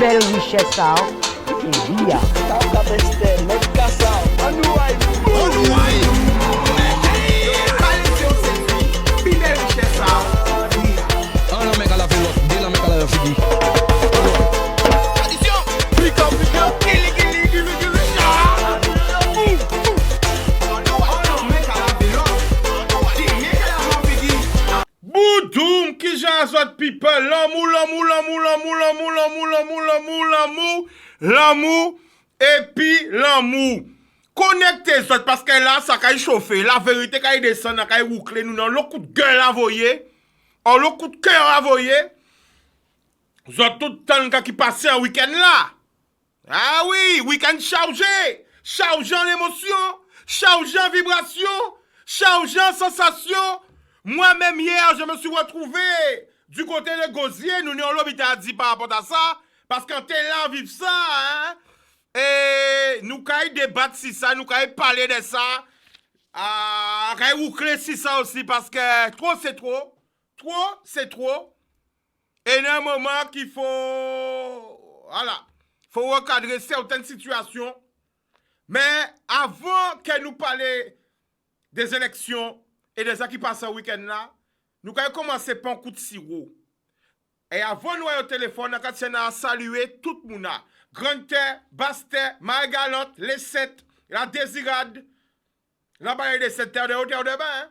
belle richesse ça. Et bien. Boudoum qui j'azot people, l'amour, et puis l'amour. Connectez zot parce que là, ça va chauffer. La vérité, quand il descend, quand il boucle, nous dans le coup de gueule à voyer, en le coup de cœur à voyer, zot tout le temps qui passe un week-end là. Ah oui, week-end chargé, chargeant l'émotion, chargeant vibration, chargeant sensation. Moi-même hier, je me suis retrouvé du côté de Gosier, nous n'avons l'hôpital dit par rapport à ça, parce qu'on était là, vivre ça, hein. Et nous avons débattre sur ça, nous avons parler de ça, nous avons sur ça aussi, parce que trop c'est trop, trop c'est trop. Et il y a un moment qu'il faut, voilà, faut recadrer certaines situations. Mais avant que nous parlions des élections et des gens qui passent un week-end là, nous allons commencer par un coup de sirop. Et avant nous au téléphone, nous allons saluer tout le monde. Grande Terre, Basse Terre, Margalante, les Sept, la Désirade, la Baie des Sept Terres de hauteur de bain.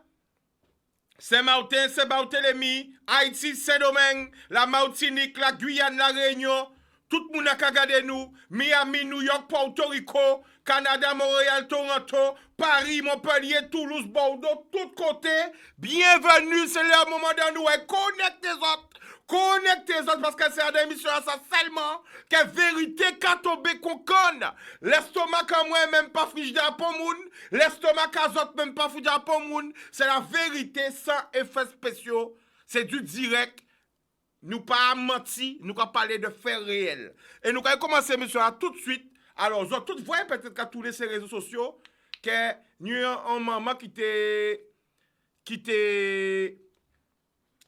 Saint-Martin, Saint-Barthélemy, Haïti, Saint-Domingue, la Martinique, la Guyane, la Réunion. Tout le monde a regardé nous. Miami, New York, Porto Rico, Canada, Montréal, Toronto, Paris, Montpellier, Toulouse, Bordeaux, tout côté. Bienvenue, c'est le moment de nous. Connectez les autres. Connectez les autres parce que c'est une émission ça seulement que vérité qu'a tombé qu'on conne. L'estomac à moi même pas frigidaire pour moun. L'estomac à autres même pas frigidaire pour moun. C'est la vérité sans effets spéciaux. C'est du direct. Nous pas menti, nous pas parler de faits réels. Et nous allons commencer, monsieur, tout de suite. Alors, vous avez tout voyez peut-être qu'à tous les réseaux sociaux que nous avons un maman qui était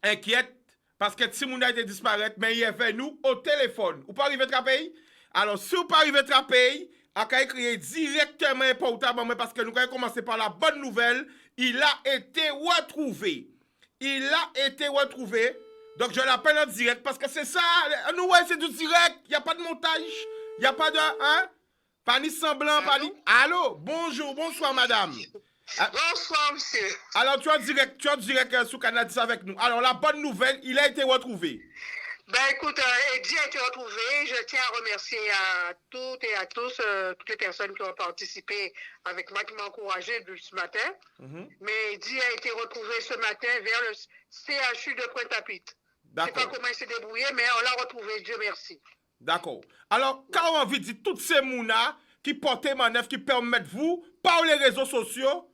inquiète parce que Timoun a été disparaître, mais il est venu nous au téléphone. Vous pas arriver à trapper? Alors, si vous pas arriver à trapper, à écrire directement portable parce que nous allons commencer par la bonne nouvelle. Il a été retrouvé. Il a été retrouvé. Donc, je l'appelle en direct parce que c'est ça. Nous, ouais, c'est du direct. Il n'y a pas de montage. Il n'y a pas de. Hein? Pas ni semblant, pas ni. Allô? Bonjour, bonsoir, madame. Bonsoir, monsieur. Alors, tu es direct sous Canada avec nous. Alors, la bonne nouvelle, il a été retrouvé. Ben, écoute, Eddie a été retrouvé. Je tiens à remercier à toutes et à tous, toutes les personnes qui ont participé avec moi, qui m'ont encouragé depuis ce matin. Mais Eddie a été retrouvé ce matin vers le CHU de Pointe-à-Pitre. Je ne sais pas comment il s'est débrouillé, mais on l'a retrouvé, Dieu merci. D'accord. Alors, quand on veut dire toutes ces mounas qui portent manœuvre, qui permettent vous, par les réseaux sociaux,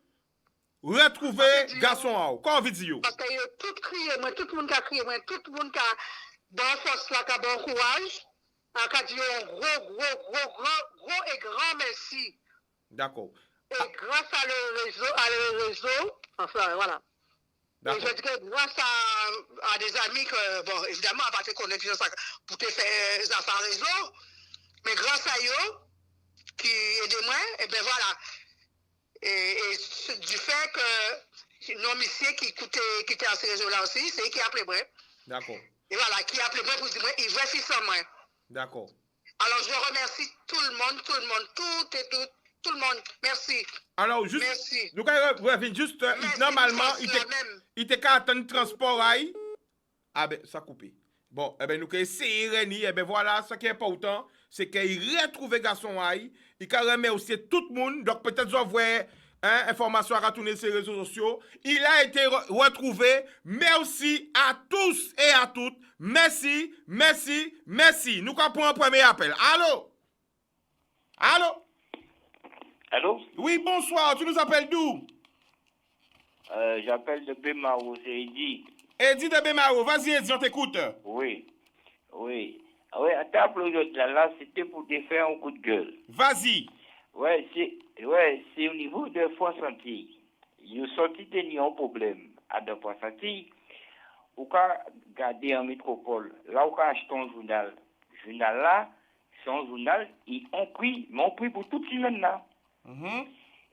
retrouver garçon en haut. Quand on veut dire? Parce qu'il y a tout crié, moi, tout le monde qui a crié, moi, tout le monde qui a, dans force là, qui a bon courage, qui a dit un gros et grand merci. D'accord. Et grâce à le réseau, enfin, voilà. Et je dis que grâce à des amis que, bon, évidemment, à partir de connexion pour te faire des affaires réseau, mais grâce à eux, qui aident moi, et bien voilà. Et du fait que nos messieurs qui étaient à ce réseau-là aussi, c'est eux qui appelaient moi. D'accord. Et voilà, qui appelaient moi pour dire moi, ils veulent faire ça moi. D'accord. Alors je remercie tout le monde, tout le monde. Merci. Alors, juste, merci. Nous avons juste, normalement, il était qu'à attendre le transport. Ah ben, ça a coupé. Bon, eh ben, nous avons essayé, eh ben voilà, ce qui est important, c'est qu'il retrouve garçon Aïe, il remercie tout le monde, donc peut-être vous voyez information à retourner sur les réseaux sociaux. Il a été retrouvé. Merci à tous et à toutes. Merci, merci, merci. Nous avons un premier appel. Allô? Allô? Allô? Oui, bonsoir. Tu nous appelles d'où? J'appelle de Bémaro, c'est Eddie. Eddie de Bémaro, vas-y Eddie, on t'écoute. Oui. À table là, c'était pour te faire un coup de gueule. Vas-y. C'est au niveau de Poissantille. Il a sorti de un problème à de Poissantille. Ou qu'à garder en métropole. Là, où qu'à acheter un journal. Journal là, c'est un journal, ils ont pris pour toute semaine là. Mhm.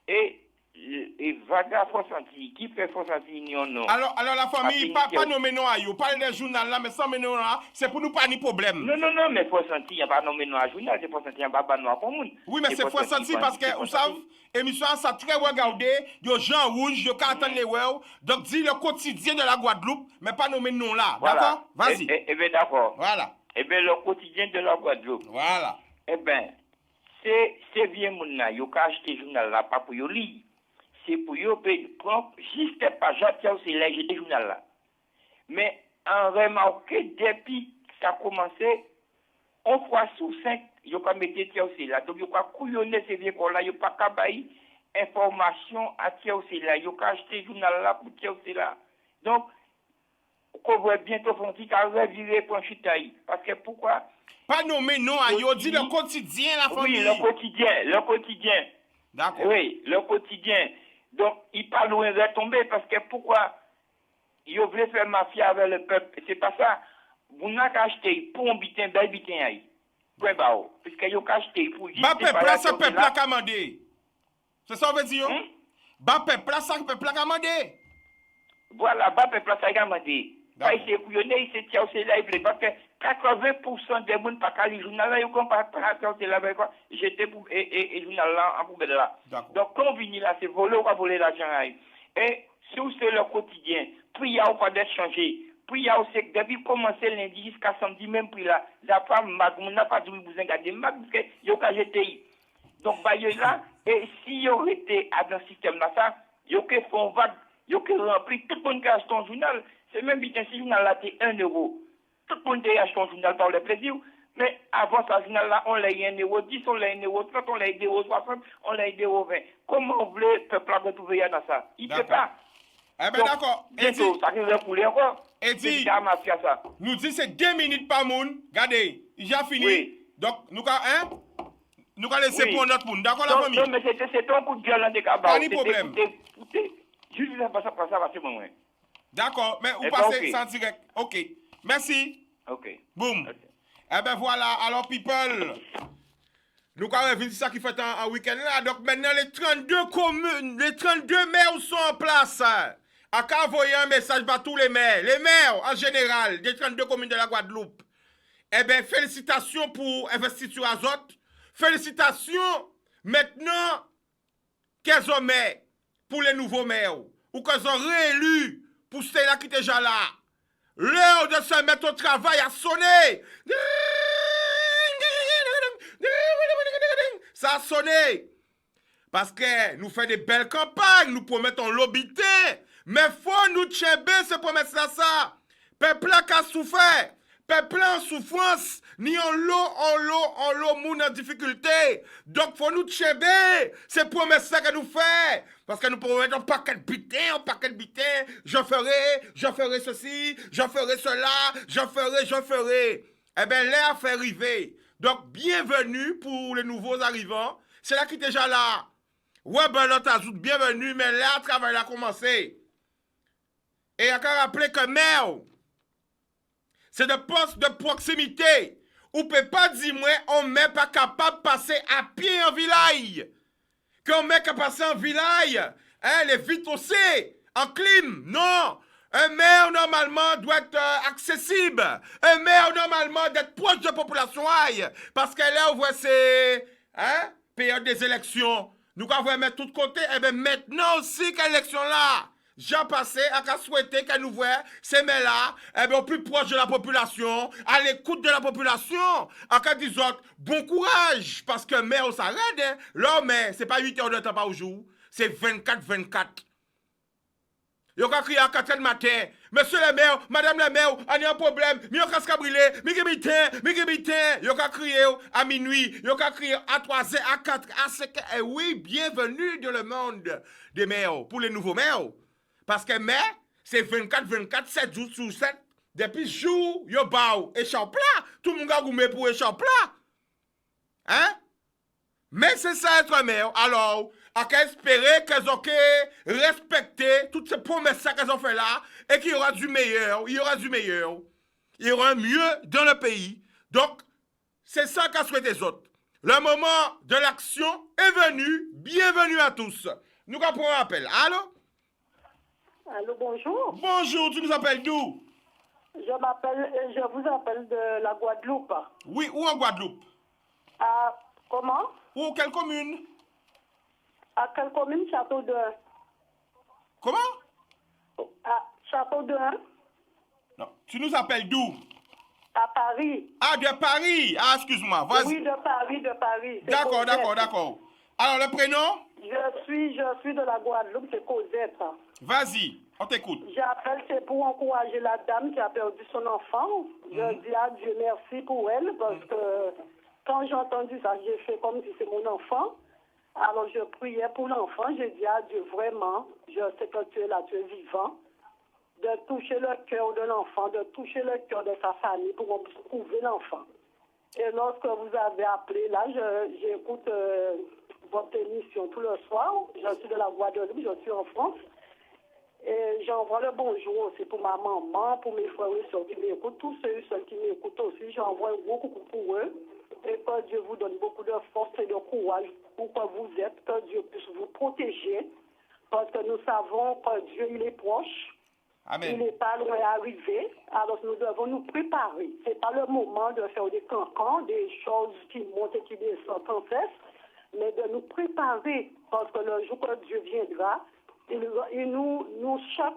Et Vaga Fossanti, qui fait Fossanti, non. Alors la famille, pas nommer non à yo, pas des journal là, mais sans nommer non là, c'est pour nous pas ni problème. Non, mais Fossanti, il n'y a pas nommé non à journal, c'est Fossanti, il n'y a pas noir pour monde. Oui, mais c'est Fossanti parce que, vous savez, émission ça très regardé, yo Jean Rouge, yo Carton Lewell, donc dit le quotidien de la Guadeloupe, mais pas nommer non là, voilà. D'accord? Vas-y. Eh bien, d'accord. Voilà. Eh bien, le quotidien de la Guadeloupe. Voilà. Eh bien, c'est vieux moun là, yo ka acheté journal là, pas pour yo lire. C'est pour yo prendre juste pas j'attends c'est léger des journal là. Mais en remarqué depuis que ça a commencé, on fois sur 5, yo pas mettre c'est là. Donc yo pas couillonner ces vieux là, yo pas cabaye information à c'est là, yo ka acheté journal là pour c'est là. Donc qu'on voit bientôt font qui a reviré pour chitaï parce que pourquoi pas nommer non à yo, dit le quotidien la famille. Oui, le quotidien. D'accord. Oui, le quotidien. Donc, il pas loin de tomber parce que pourquoi ils veulent faire mafia avec le peuple. C'est pas ça. Vous n'avez qu'à acheter pour un bitin, bel bitin aïe. Point barreau. Puisque vous n'avez acheté pour juste. Bah, peuple, ça peuple a commandé. C'est ça, on veut dire? Bah, peuple, ça peuple a commandé. Voilà, bah, peuple, ça a commandé. Pas ici, couillonné, il s'est tiré au là, il plaît. Parce que 80% des gens pas qu'à lire journal là, ils ont pas c'est là avec quoi. J'étais pour et journal là en poubelle là. Donc quand on vient là, c'est voler ou pas voler l'argent là. Et si c'est le quotidien, puis il y a pas d'être changé. Puis il y a aussi depuis commencer lundi jusqu'à samedi même puis là, la femme on n'a pas dû vous regarder parce que yo ka jeté. Donc bah là et si yo était dans le système là ça, yo que font vague, yo que rempli tout le monde qui achète ton journal, c'est même bien si journal là c'est 1 euro. Tout le monde achète son journal par le plaisir, mais avant ce journal-là, on l'a 1 euro 10, on l'a 1 euro 30, on l'a 1 euro 60, on l'a 1 euro 20. Comment on veut le peuple retrouver dans ça? Il ne peut pas. Eh bien, d'accord. Et dit, ça qui va couler encore. Et dit, nous dit c'est 2 minutes par monde. Regardez, il a fini. Oui. Donc, nous allons laisser pour notre monde. D'accord, la famille? Non, mais c'est un coup de gueule dans des cabas. Pas de problème. Juste ça passe à ce moment. D'accord, mais vous passez sans direct. OK. Merci. OK. Boum. Okay. Eh bien voilà, alors people, nous avons vu ça qui fait un week-end là. Donc maintenant les 32 communes, les 32 maires sont en place. À qu'à envoyer un message à tous les maires en général, des 32 communes de la Guadeloupe. Eh bien félicitations pour investiture azote. Félicitations maintenant qu'elles ont maire pour les nouveaux maires. Ou qu'elles ont réélu pour ceux-là qui étaient déjà là. L'heure de se mettre au travail a sonné. Ça a sonné. Parce que nous faisons des belles campagnes, nous promettons l'obité. Mais faut nous tchéber ces promesses-là, ça. Peuple qui a souffert. Peuple en souffrance, ni en l'eau, moun en difficulté. Donc, faut nous tchéber ces promesses-là que nous faisons. Parce que nous promettons un paquet de bitin, je ferai ceci, je ferai cela, je ferai. Eh bien, l'air fait arriver. Donc, bienvenue pour les nouveaux arrivants. C'est là qui est déjà là. Ouais, ben là, bienvenue, mais là, le travail a commencé. Et il y a qu'à rappeler que maire, c'est des postes de proximité. On ne peut pas dire, moi, on n'est pas capable de passer à pied en village. Qu'on met qu'à passer en village, hein, les vitres aussi, en clim, non. Un maire, normalement, doit être accessible. Un maire, normalement, d'être proche de la population. Parce que là, on voit ces période des élections. Nous avons mettre tout de côté. Et bien maintenant aussi, qu'à l'élection là, j'ai passé à qu'à souhaiter qu'à nous voir ces maires-là, eh bien, au plus proche de la population, à l'écoute de la population. À qu'à dire autres, bon courage. Parce que maire, on s'arrête. Hein. Là, mais c'est pas 8 heures de temps par jour. C'est 24-24. Yo ka crié à 4h du matin. Monsieur le maire, madame le maire, on a un problème. Yo ka skabrile, migibitin. Yo ka crié à minuit. Yo ka crié à 3h, à 4h, à 5h. Et oui, bienvenue dans le monde des maires. Pour les nouveaux maires. Parce que maire, c'est 24-24, 7 jours sur 7. Depuis jour, yo bao, échappe plat. Tout le monde a goumé pour échappe plat. Hein? Mais c'est ça être maire. Alors, à espérer qu'elles ont respecté toutes ces promesses qu'elles ont fait là et qu'il y aura du meilleur, il y aura un mieux dans le pays. Donc, c'est ça qu'a souhaité les autres. Le moment de l'action est venu. Bienvenue à tous. Nous avons un appel. Allô? Allô, bonjour. Bonjour, tu nous appelles d'où? Je vous appelle de la Guadeloupe. Oui, où en Guadeloupe? Comment? Où, quelle commune? À quelle commune? Château de... Comment? À Château de... Non, tu nous appelles d'où? À Paris. Ah, de Paris. Ah, excuse-moi, vas-y. Oui, de Paris. D'accord. Alors, le prénom? Je suis de la Guadeloupe, c'est Cosette. Vas-y, on t'écoute. J'appelle, c'est pour encourager la dame qui a perdu son enfant. Je dis à Dieu merci pour elle, parce que quand j'ai entendu ça, j'ai fait comme si c'est mon enfant. Alors, je priais pour l'enfant. J'ai dit à Dieu, vraiment, je sais que tu es là, tu es vivant, de toucher le cœur de l'enfant, de toucher le cœur de sa famille pour qu'on puisse trouver l'enfant. Et lorsque vous avez appelé, là, j'écoute votre émission tout le soir. Je suis de la Guadeloupe, je suis en France. Et j'envoie le bonjour aussi pour ma maman, pour mes frères et soeurs qui m'écoutent, tous ceux et celles qui m'écoutent aussi. J'envoie un gros coucou pour eux. Et que Dieu vous donne beaucoup de force et de courage pour que vous êtes, que Dieu puisse vous protéger. Parce que nous savons que Dieu, il est proche. Amen. Il n'est pas loin d'arriver. Alors nous devons nous préparer. Ce n'est pas le moment de faire des cancans, des choses qui montent et qui descendent sans cesse, mais de nous préparer. Parce que le jour que Dieu viendra, il nous chaque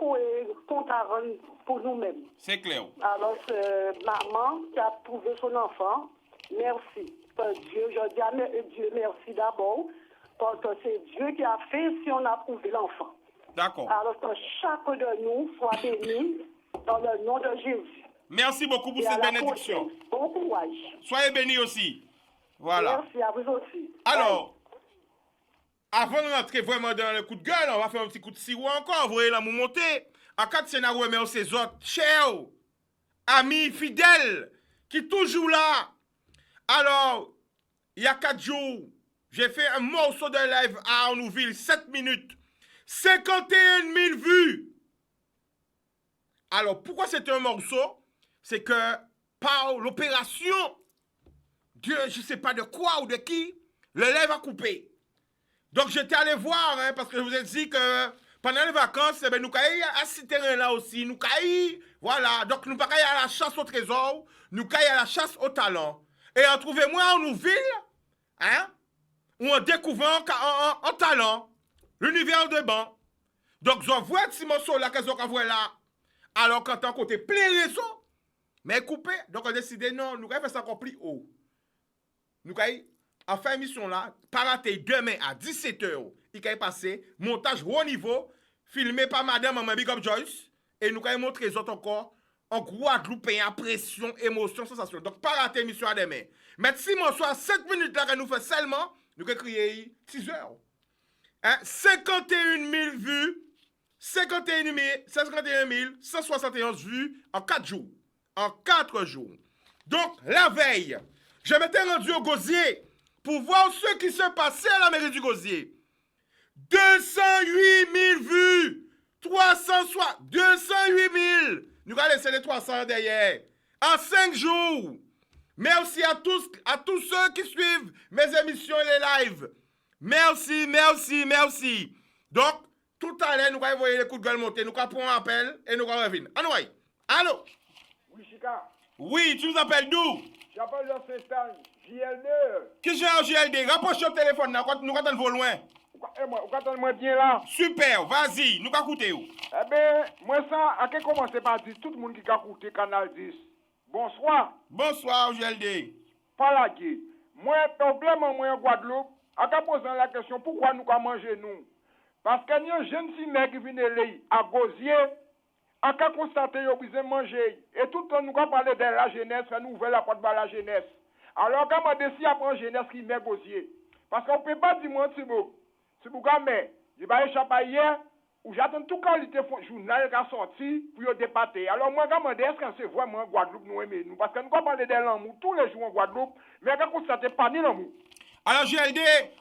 compte à rendre pour nous-mêmes. C'est clair. Alors, maman qui a trouvé son enfant, merci. Dieu, je dis à Dieu merci d'abord, parce que c'est Dieu qui a fait si on a trouvé l'enfant. D'accord. Alors que chaque de nous soit béni dans le nom de Jésus. Merci beaucoup pour cette bénédiction. Bon courage. Soyez bénis aussi. Voilà. Merci à vous aussi. Alors, avant de rentrer vraiment dans le coup de gueule, on va faire un petit coup de sirop encore. Vous voyez là, nous monter. En cas de scénario, mais ces autres, chers, amis, fidèles, qui toujours là. Alors, il y a 4 jours, j'ai fait un morceau de live à Arnouville, 7 minutes. 51 000 vues. Alors, pourquoi c'est un morceau? C'est que par l'opération, Dieu, je ne sais pas de quoi ou de qui, le live a coupé. Donc, j'étais allé voir, hein, parce que je vous ai dit que pendant les vacances, nous caillons à ce terrain-là aussi. Nous caillons, voilà. Donc, nous caillons à la chasse au trésor, nous caillons à la chasse au talent. Et en trouvez-moi en Nouville, hein, où on découvre un talent. L'univers de banc. Donc, je vois ce morceau-là que je vois là. Alors, quand on côté plein réseau, mais coupé. Donc, on a décidé, non, nous allons faire ça encore plus haut. Nous allons faire émission là, parater demain à 17h. Il va passer, montage haut niveau, filmé par Madame Maman Big Up Joyce. Et nous allons montrer les autres encore en Guadeloupéen, pression, émotion, sensation. Donc, parater émission à demain. Mais si mon soir 7 minutes là, que nous faisons seulement, nous allons crier 6 heures. Hein? 51 000 vues, 51 171 vues en 4 jours. En 4 jours. Donc, la veille, je m'étais rendu au Gosier pour voir ce qui se passait à la mairie du Gosier. 208 000 vues, 208 000. Nous allons laisser les 300 derrière. En 5 jours. Merci à tous ceux qui suivent mes émissions et les lives. Merci. Donc, tout à l'heure, nous allons voir les coups de gueule monter, nous allons prendre un appel et nous allons revenir. Allô? Oui, Chica. Oui, tu nous appelles d'où? J'appelle le Festan, JLD. Qui j'ai un JLD? Rapproche le téléphone, nous allons voir loin. Vous attendez-moi bien là? Super, vas-y, nous allons écouter. Eh bien, moi ça, à quel commencer par dire tout le monde qui a écouté Canal 10. Bonsoir. Bonsoir, JLD. Pas la guerre. Moi, problème, moi en Guadeloupe, à qu'à poser la question, pourquoi nous avons mangé nous? Parce qu'il y a un jeune fille qui vient à Gosier, à qu'à constater qu'ils ont besoin de manger. Et tout le temps, nous avons parlé de la jeunesse, nous ouvrons la porte de la jeunesse. Alors, quand on décide d'apprendre la jeunesse qui met Gosier. Parce qu'on ne peut pas dire, moi, c'est beau. C'est pourquoi, mais, je vais échapper hier, où j'attends toute qualité journal qui a sorti pour débattre. Alors, moi, je me dis, est-ce que c'est vraiment Guadeloupe nous aimons nous? Parce que nous avons parlé de l'amour tous les jours en Guadeloupe, mais on constate pas ni l'amour. Alors, JLD,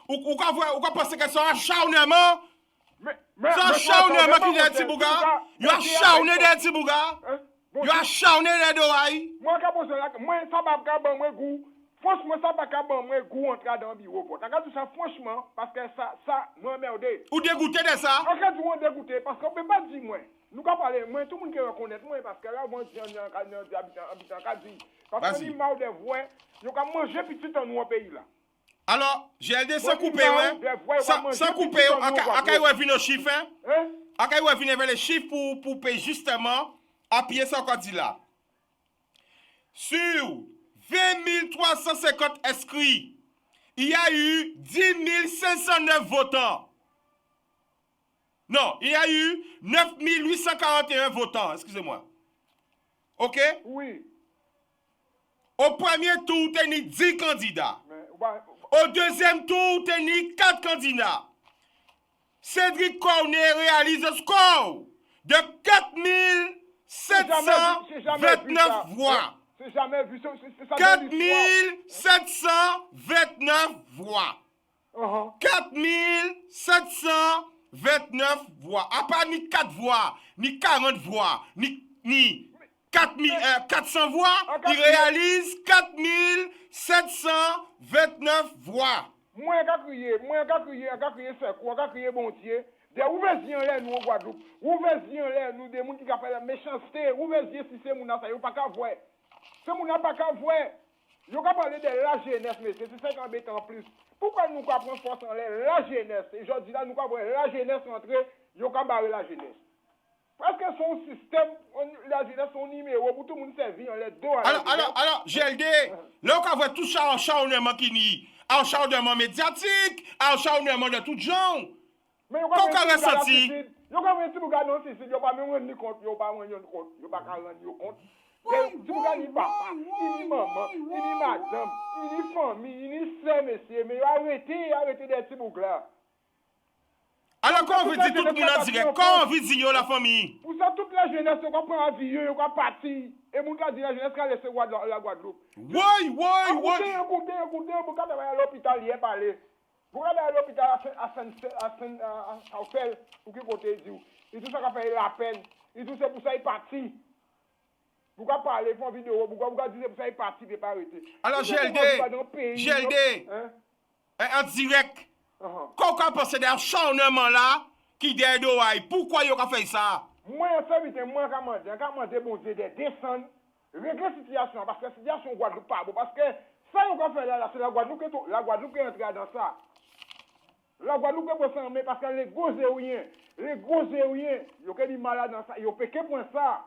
ou quand penser que c'est un acharnement? C'est un acharnement qui est Tibouga? Il y a acharné de Tibouga? Il y a acharné de Doraï? Moi, ça va faire moi goût. Franchement, ça pas qu'à bon, moi, goût entrer dans le bureau. Regarde tout ça, franchement, parce que ça, moi, merde. Ou dégoûté de ça? En fait, nous dégoûté, parce qu'on peut pas dire, moi. Nous, quand parler, moi, tout le monde qui reconnaît, moi, parce que là, moi, j'ai habitant, parce qu'on dit mal de voix, nous, quand manger petit dans nos pays, là. Alors, GLD, sans couper, ouais. Sans couper, à quand il vient nos chiffres, hein? À quand il vient vers les chiffres pour payer justement, appuyer ça qu'on dit là. Sur 20 350 inscrits, il y a eu 10 509 votants. Non, il y a eu 9 841 votants, excusez-moi. OK? Oui. Au premier tour, tu as 10 candidats. Au deuxième tour, tu as 4 candidats. Cédric Cornet réalise un score de 4 729 voix. C'est jamais vu. 4 729 voix. 4 729 voix. À part ni 4 voix, ni 40 voix, ni 400 voix, il réalise 4 729 voix. Moi, je crié, c'est quoi? Je crié, bon Dieu. Des ouverts là, nous, en Guadeloupe. Ouverts là, nous, des gens qui font la méchanceté. Ouverts si c'est mon ça, ils n'ont pas qu'à voir. C'est mon pas qu'à voir. Ils n'ont qu'à parler de la jeunesse, mais c'est 50 ans en plus. Pourquoi nous prenons force en la jeunesse? Et je dis là, nous avons la jeunesse entrer, ils n'ont qu'à barrer la jeunesse. Parce que son système, la jeunesse, son numéro, pour tout le monde servir en les deux. Alors, GLD, là, on voit tout ça en charnement qui nie. En charnement médiatique, en charnement de tout genre. Mais qu'on a ressenti. Yo quand même si vous regardez aussi, si yo pas même rendre compte, yo pas rendre compte, yo pas rendre compte. Si vous regardez papa, il maman, il madame, il famille, il sœur monsieur, mais arrêtez des petits boucs là. Alors quand on veut dire tout le monde en direct, quand on veut dire la famille. Pour ça toute la jeunesse on prend un vieux, on va partir et mon gars dit la jeunesse quand laisser la Guadeloupe. Oui. Écoutez, vous quand à l'hôpital hier parler. Vous allez à l'hôpital à Saint-Fel, pour qui côté dit. Et tout ça qui fait la peine. Et tout ça pour ça il parti. Vous pouvez parler, faire une vidéo, vous pouvez dire pour ça il parti, il pas arrêter. Alors GLD, en direct, quand on pense à l'acharnement là, qui derrière d'oreille, pourquoi il a fait ça? Moi, en fait, moi, quand je bon Dieu, de descendre, régler la situation, parce que la situation Guadeloupe pas bon, parce que ça, on va faire là, c'est la Guadeloupe qui est entrée dans ça. La Guadeloupe est s'enlever parce que les gros éoliens, ils ont des malades dans ça, ils ont péqué pour ça.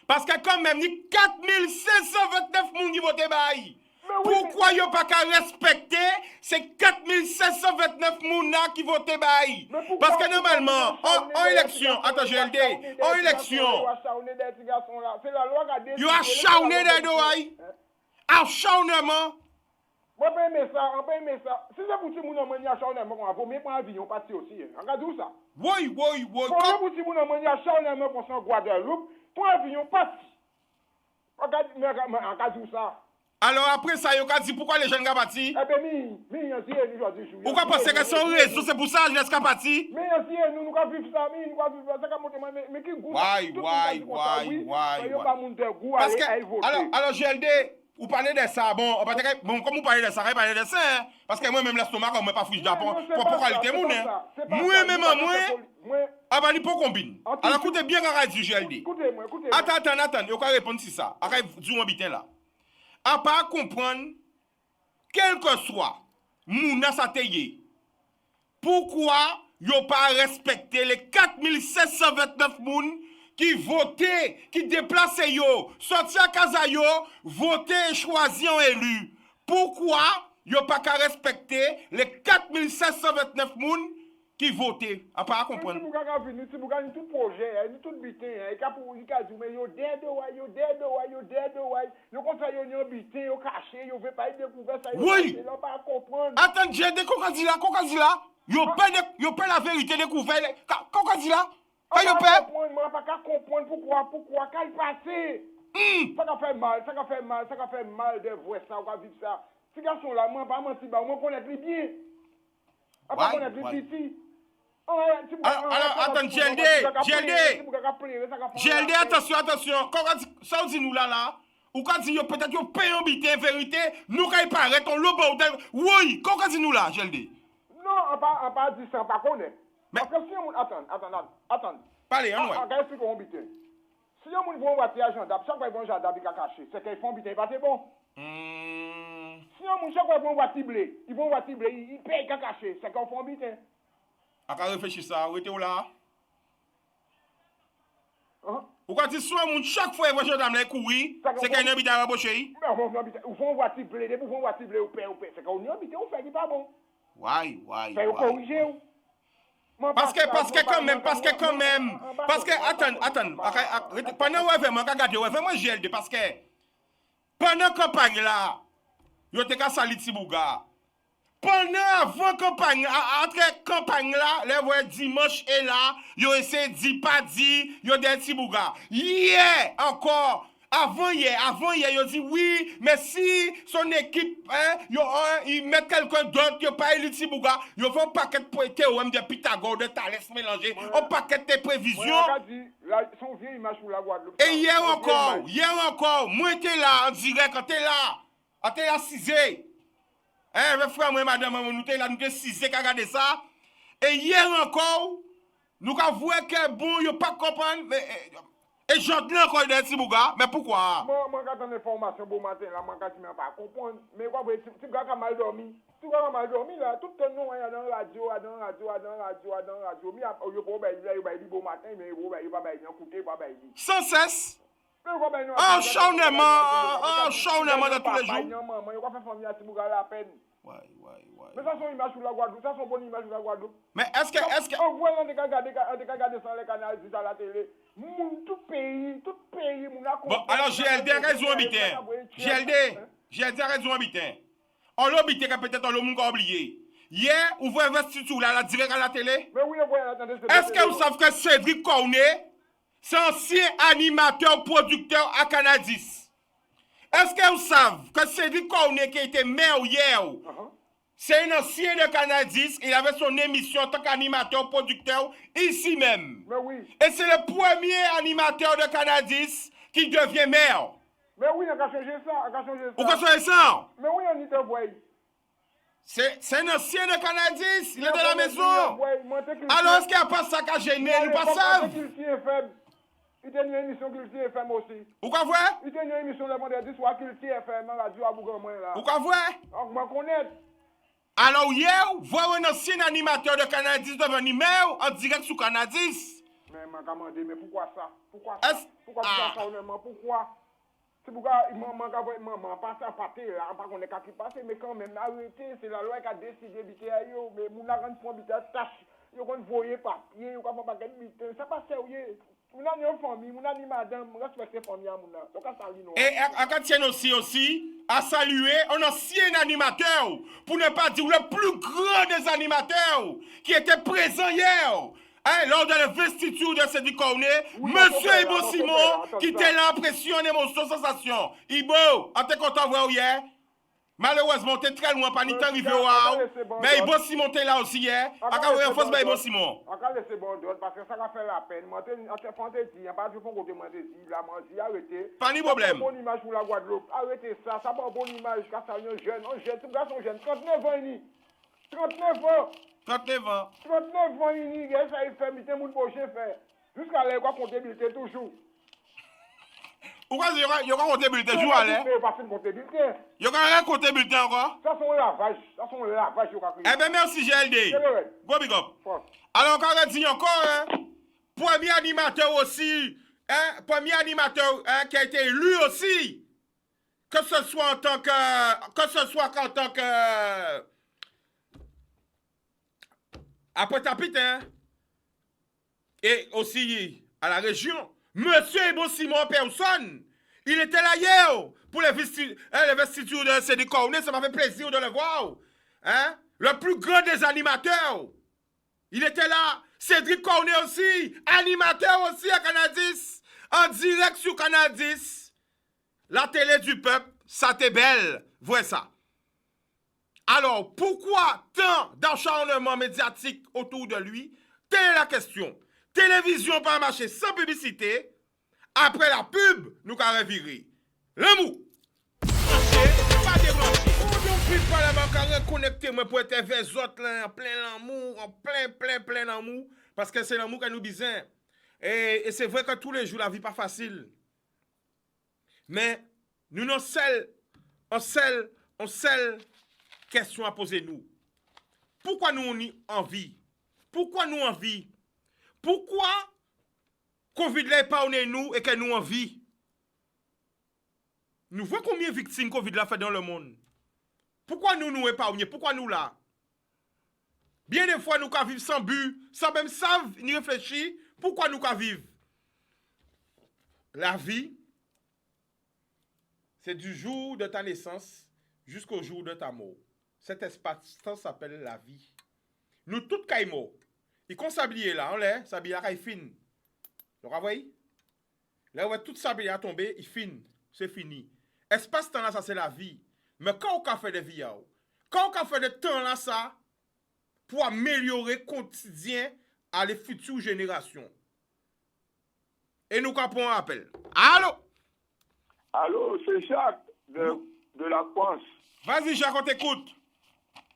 Parce que quand même, il y a 4529 personnes qui votent bail. Pourquoi ils n'ont pas qu'à respecter ces 4729 personnes qui votent bail? Parce que normalement, en élection, attends, GLD, en élection, ils ont acharné des doigts. Acharnement. On peut aimer ça. Si c'est pour tout le monde en acharnement, on va pas mettre un avion parti aussi. Regarde où ça. Oui. Pour tout le monde en acharnement pour son Guadeloupe, pour un avion parti. Regarde où ça. Alors après ça, il a dit pourquoi les jeunes sont partis? Eh bien, pourquoi penser que c'est un réseau, c'est pour ça que les jeunes sont partis? Mais nous avons vu ça, mais qui goûte? Parce que, alors GLD, vous parlez de ça, bon, comme vous parlez de ça, vous parlez de ça, hein? Parce que moi-même, l'estomac, on ne met pas fouille Japon, pour qualité, moi-même, ah bah, il faut combiner. Alors écoutez bien, quand je dis GLD. Écoutez-moi. Attends, il faut répondre sur ça. Arrête, dis-moi bien là. À part comprendre, quel que soit Mouna Sateye, pourquoi ils n'ont pas respecté les 4729 moun qui votaient, qui déplaçaient, sortis à Kazayo, votaient et choisis en élu. Pourquoi ils n'ont pas qu'à respecter les 4729 moun qui votaient? À part comprendre. Si vous avez tout projet, tout butin, et pour vous dire, mais vous dead, vous conseillez vous butin, vous cachez, vous ne pouvez pas découvrir ça. Oui. Vous ne pas comprendre. Attends, j'ai des Kokazila. Vous pas la vérité découverte. Kokazila. On ne peut pas comprendre pourquoi, quand il passe. Ça fait mal de voir ça, on va vivre ça. Ces garçons-là, moi, pas menti, moi, on connaît plus bien. On connaît plus petit. Alors, attends, GLD, attention. Quand ça dit nous là, Ou quand dit peut-être yo paye en bité vérité, nous quand il paraît ton lobo oui, comment dit nous là, je le dis. Non, on pas dit ça, on pas connaît. Mais- Parce que si on attends. Parlez en On va expliquer on bité. Si on vont voir agent d'ab, chaque fois ils vont jardin il caché, c'est qu'ils font bité pas c'est bon. Si on chaque fois ils vont voir tiblé, ils payent caché, c'est qu'ils font bité. A ka réfléchir ça, arrêtez ou là. Hein? Ou quand il soit moun chaque fois voit gendarme les courir, c'est qu'il y a un bidon à raboucher. Mais on va bité, ou vont voir tiblé, des vont voir tiblé ou paye, c'est qu'on y a bité, on fait qui pas bon. Ouais. Fait ou corriger ou. Parce que quand même, attends, pendant ouais vraiment, regardez, ouais vraiment GLD, parce que pendant campagne là, yo te ka sali Tibouga. Pendant avant campagne, entre campagne là, les voix dimanche et là, yo essaie dit pas dit, yo des Tibouga. Hier encore. Avant hier, yo dit oui, mais si son équipe, ils mettent quelqu'un d'autre, yo pas élu Tibouga, yo font un paquet de théorème de Pythagore, de Thalès mélangé, un paquet de prévisions. Son vieille image sur la Guadeloupe. Et hier encore, moi t'es là, en direct, quand t'es là 6 hein, mes frères, moi, madame, nous t'es là, nous t'es 6 qui regardé ça. Et hier encore, nous avons vu que bon, yo pas comprendre, mais. Et j'entends encore des Tibouga, mais pourquoi? Moi, quand on information bon matin, là, moi, quand tu m'as pas comprendre. Mais quoi, tu as mal dormi. Tu as mal dormi, là. Tout le monde est dans la radio. Mais il y a bon matin, mais il n'y a pas écouter, pas Sans cesse. Un charnement de tous les jours. Il n'y a pas fait famille à Tibouga la peine. Ouais. Mais ça, sont images sur la Guadeloupe. Ça, sont bonnes images sur la Guadeloupe. Mais est-ce que... On voit là, on a regardé ça, les canaux à la télé. Tout pays, mon a bon, alors GLD a raison, bitin. GLD a raison, bitin. On l'a bité que peut-être on l'a moun oublié. Hier, vous voyez l'institut là, la direct à la télé. Mais oui, attendez. Est-ce que vous savez que Cédric Cornet, c'est ancien animateur, producteur à Canadis? Est-ce que vous savez que Cédric Cornet, qui était maire hier, c'est un ancien de Canadis, il avait son émission en tant qu'animateur, producteur, ici même. Mais oui. Et c'est le premier animateur de Canadis qui devient maire. Mais oui, on a changé ça, Pourquoi ça est ça? Mais oui, on y te voit. C'est un ancien de Canadis, il est dans la maison. Alors est-ce qu'il n'y a pas ça qui a gêné, nous pas ça? Il y a une émission Culti FM aussi. Pourquoi voir? Il y a une émission le vendredi soir Culti FM, radio à Bougamouin là. Pourquoi voir? Donc, moi connais. Alors hier, voir un ancien animateur de Canadis devenir maire en direct sur Canadis. Mais m'a demandé, mais pourquoi ça? Pourquoi ça honnêtement? Pourquoi? C'est pourquoi maman passe à pâté là, pas qu'on est qu'à qui passe, mais quand même, arrêtez, c'est la loi qui a décidé de faire yo, mais mon argent pour habiter tâche, yo qu'on voyer papier, yo qu'on pas gagner bité, c'est pas sérieux. Mon a une famille, mon a une madame, respecter famille à mon a. Donc à saluer non. Et à Katien aussi à saluer un ancien animateur, pour ne pas dire le plus grand des animateurs qui était présent hier. Hein, lors de l'investiture de Cédric Cornet, Monsieur Ibo Simon, qui était là, pression, émotion, sensation. Ibo, on t'est content de voir hier? Malheureusement, t'es très loin, pas ni temps arrivé au mais Ibo Simon t'es là aussi hier. À quand vous force Ibo Simon? À quand laisser bon d'autre, parce que ça va faire la peine. Moi, t'es fantaisie, il n'y a pas de fond côté moi, la manger, arrêtez. Pas de problème. Bonne image pour la Guadeloupe. Arrêtez ça, ça va bonne image, car ça un jeune, tout garçon jeune, 39 ans, 39 ans. 39 ans. 39 ans, il y a ça, il fait, mais mon prochain fait. Jusqu'à là, il va comptabilité toujours. Pourquoi il y aura comptabilité toujours à l'air? Il y aura rien comptabilité encore? Ça, c'est un lavage. Eh bien, merci, GLD. Go big up. Alors, encore on dit encore, premier animateur aussi, premier animateur qui a été élu aussi, que ce soit en tant que, après Tapit, et aussi à la région, Monsieur Ibo Simon Personne, il était là hier pour les vestiges de Cédric Cornet, ça m'a fait plaisir de le voir. Hein? Le plus grand des animateurs, il était là. Cédric Cornet aussi, animateur aussi à Canadis, en direct sur Canadis. La télé du peuple, ça t'est belle, vois ça. Alors, pourquoi tant d'acharnement médiatique autour de lui? Telle est la question. Télévision pas marcher sans publicité. Après la pub, nous avons viré. L'amour. Pas débranché. Donc, puis pas la banque reconnecter moi pour être vers les autres là, en plein l'amour, en plein l'amour. Parce que c'est l'amour qui nous besoin. Et c'est vrai que tous les jours, la vie n'est pas facile. Mais nous avons seule question à poser nous. Pourquoi nous en vie? Pourquoi nous en vie? Pourquoi Covid n'est pas nous et que nous en vie? Nous voyons combien de victimes Covid l'a fait dans le monde. Pourquoi nous épargnons? Pourquoi nous là? Bien des fois, nous vivons sans but, sans même savoir ni réfléchir. Pourquoi nous vivons? La vie, c'est du jour de ta naissance jusqu'au jour de ta mort. Cet espace-temps s'appelle la vie. Nous tous sommes morts. Et quand s'habiller là, on l'air, s'habiller là, il fin. Donc, vous voyez? Là, où tout s'habiller à tomber, il fin. C'est fini. Espace-temps là, ça c'est la vie. Mais quand on fait des vies, quand on fait des temps là, ça, pour améliorer le quotidien à les futures générations. Et nous capons un appel. Allô? Allô, c'est Jacques de la France. Vas-y, Jacques, on t'écoute.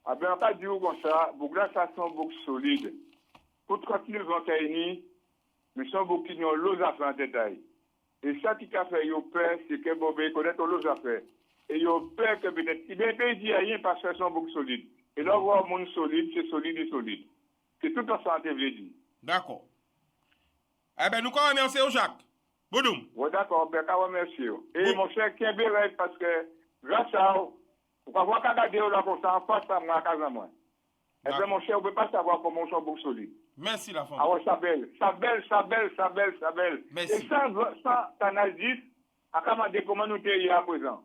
Ah ben, on va dire comme ça, Bougla, ça sent beaucoup solide. Pour 39 ans, mais sans beaucoup qui ont l'eau à faire en détail. Et ça qui a fait, il peur, c'est que Bobé connaît l'eau à faire. Et il peur que peut-être, il ne dit rien parce que sont beaucoup solides. Et là, voir monde solide, c'est solide et solide. C'est tout en santé, je dire. D'accord. Eh bien, nous remercions au Jacques. Boudoum. Oui, d'accord, ben, je remercie. Et mon cher Kébéré, parce que grâce à vous, vous pouvez voir qu'à là comme ça, en face à moi, à casa moi. Eh bien, mon cher, vous ne pouvez pas savoir comment on sont beaucoup solides. Merci, la femme. Ah ouais, ça belle. Merci. Et sans analyse, à commander comment nous sommes à présent.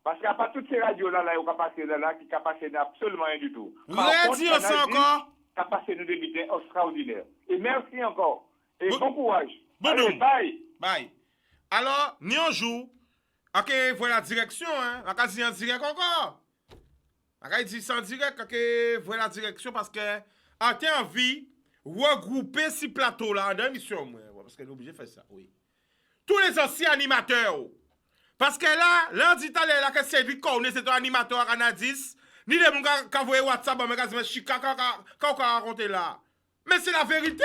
Parce qu'il n'y a pas toutes ces radios-là, qui ont passé là, qui n'ont passé absolument rien du tout. Redis ça encore. Qui a passé nous débuter extraordinaire. Et merci encore. Et bon courage. Allez, bye. Bye. Alors, ni un jour, ok, voilà la direction, hein. On va dire en direct encore. On va dire sans direct, ok, voilà la direction parce que, en t'as envie, regrouper ces plateaux-là dans l'émission, moi. Parce qu'elle est obligée de faire ça, oui. Tous les anciens animateurs. Parce que là, on dit là que Cédric Cornet, c'est un animateur à Canadis. Ni les gens qui envoient WhatsApp, mais Chica, quand on raconte là. Mais c'est la vérité.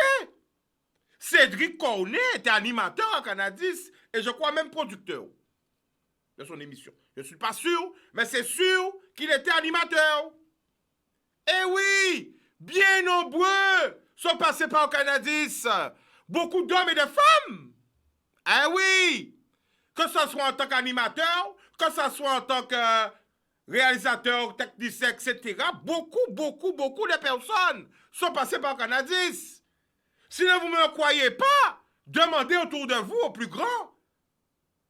Cédric Cornet était animateur à Canadis et je crois même producteur de son émission. Je ne suis pas sûr, mais c'est sûr qu'il était animateur. Eh oui, bien nombreux sont passés par Canadis. Beaucoup d'hommes et de femmes. Eh oui. Que ce soit en tant qu'animateur, que ce soit en tant que réalisateur, technicien, etc. Beaucoup de personnes sont passées par Canadis. Si vous ne me croyez pas, demandez autour de vous au plus grand.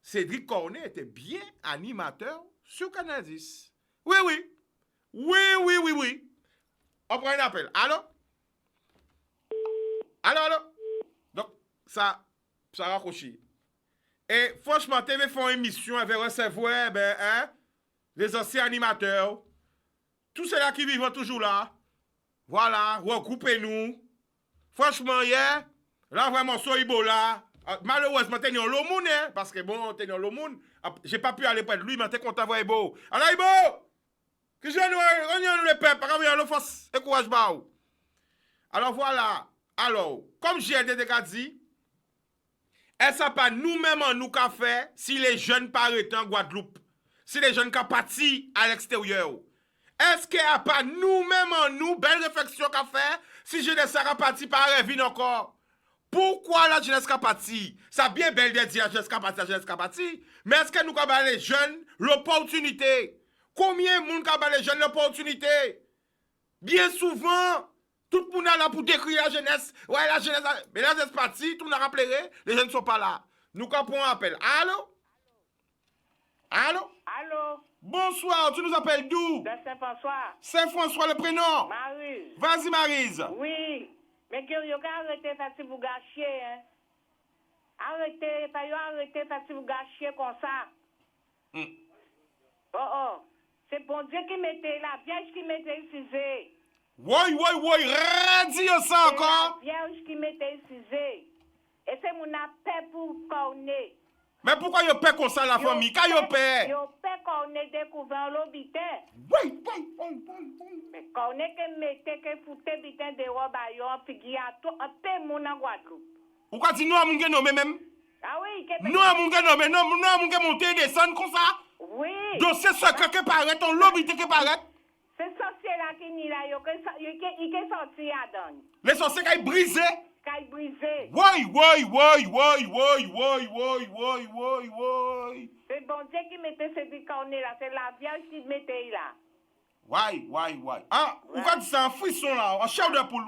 Cédric Cornet était bien animateur sur Canadis. Oui. On prend un appel. Allô? Donc, ça raccroche. Et franchement, TV font une émission avec recevoir les anciens animateurs. Tous ceux-là qui vivent toujours là. Voilà, regroupez-nous. Franchement, hier, là, vraiment, sur Ibola. Malheureusement, t'es dans le monde, hein, parce que bon, t'es dans le monde. J'ai pas pu aller près de lui, mais t'es content d'avoir Ibo. Alors, Ibo! Que je nous les peuples, parce que nous force et courage, bah. Alors, voilà. Alors, comme j'ai déjà dit, est-ce pas nous-mêmes nous qu'a fait si les jeunes paraissent en Guadeloupe, si les jeunes qu'a parti à l'extérieur? Est-ce qu'il n'y a pas nous-mêmes nous, belle réflexion qu'a fait si jeunesse a parti par revine encore? Pourquoi la jeunesse a parti? Ça bien belle de dire la jeunesse a parti, mais est-ce que nous avons les jeunes l'opportunité? Combien de monde a les jeunes l'opportunité? Bien souvent, tout le monde est là pour décrire la jeunesse. Ouais, la jeunesse, mais la jeunesse partie, tout le monde a rappelé, les jeunes ne sont pas là. Nous capons un appel. Allô? Bonsoir, tu nous appelles d'où? De Saint-François. Saint-François, le prénom? Maryse. Vas-y, Maryse. Oui. Mais que vous arrêtez de vous gâcher, hein? Arrêtez, de vous gâcher comme ça. Oh. C'est bon Dieu qui mettait la Vierge qui mettait ici. Oui, redis ça encore. La Vierge qui mettait ici. Et c'est mon appel pour Cornet. Mais pourquoi yo paie comme ça la famille? Quand yo paie? Yo paie qu'on ait découvert l'hôpital. Oui. Mais qu'on ait que mette que foutte bitin de robe à yon figi à tout, un peu mon en Guadeloupe. Ou quand tu nous a mon nommé même? Ah oui, Nous a mon nommé, non, nous a mon monter et descendre comme ça? oui. Dossier secret qui paraît, ton lobby qui paraît. C'est sorcier là qui n'y là, il est sorti à donne. Les sorciers qui brisé. Qui brisé. Oui. C'est bon Dieu qui mettait ce bicorné là, c'est la Vierge qui mettait là. Oui. Ah, ou quand c'est un frisson là, en chair de poule.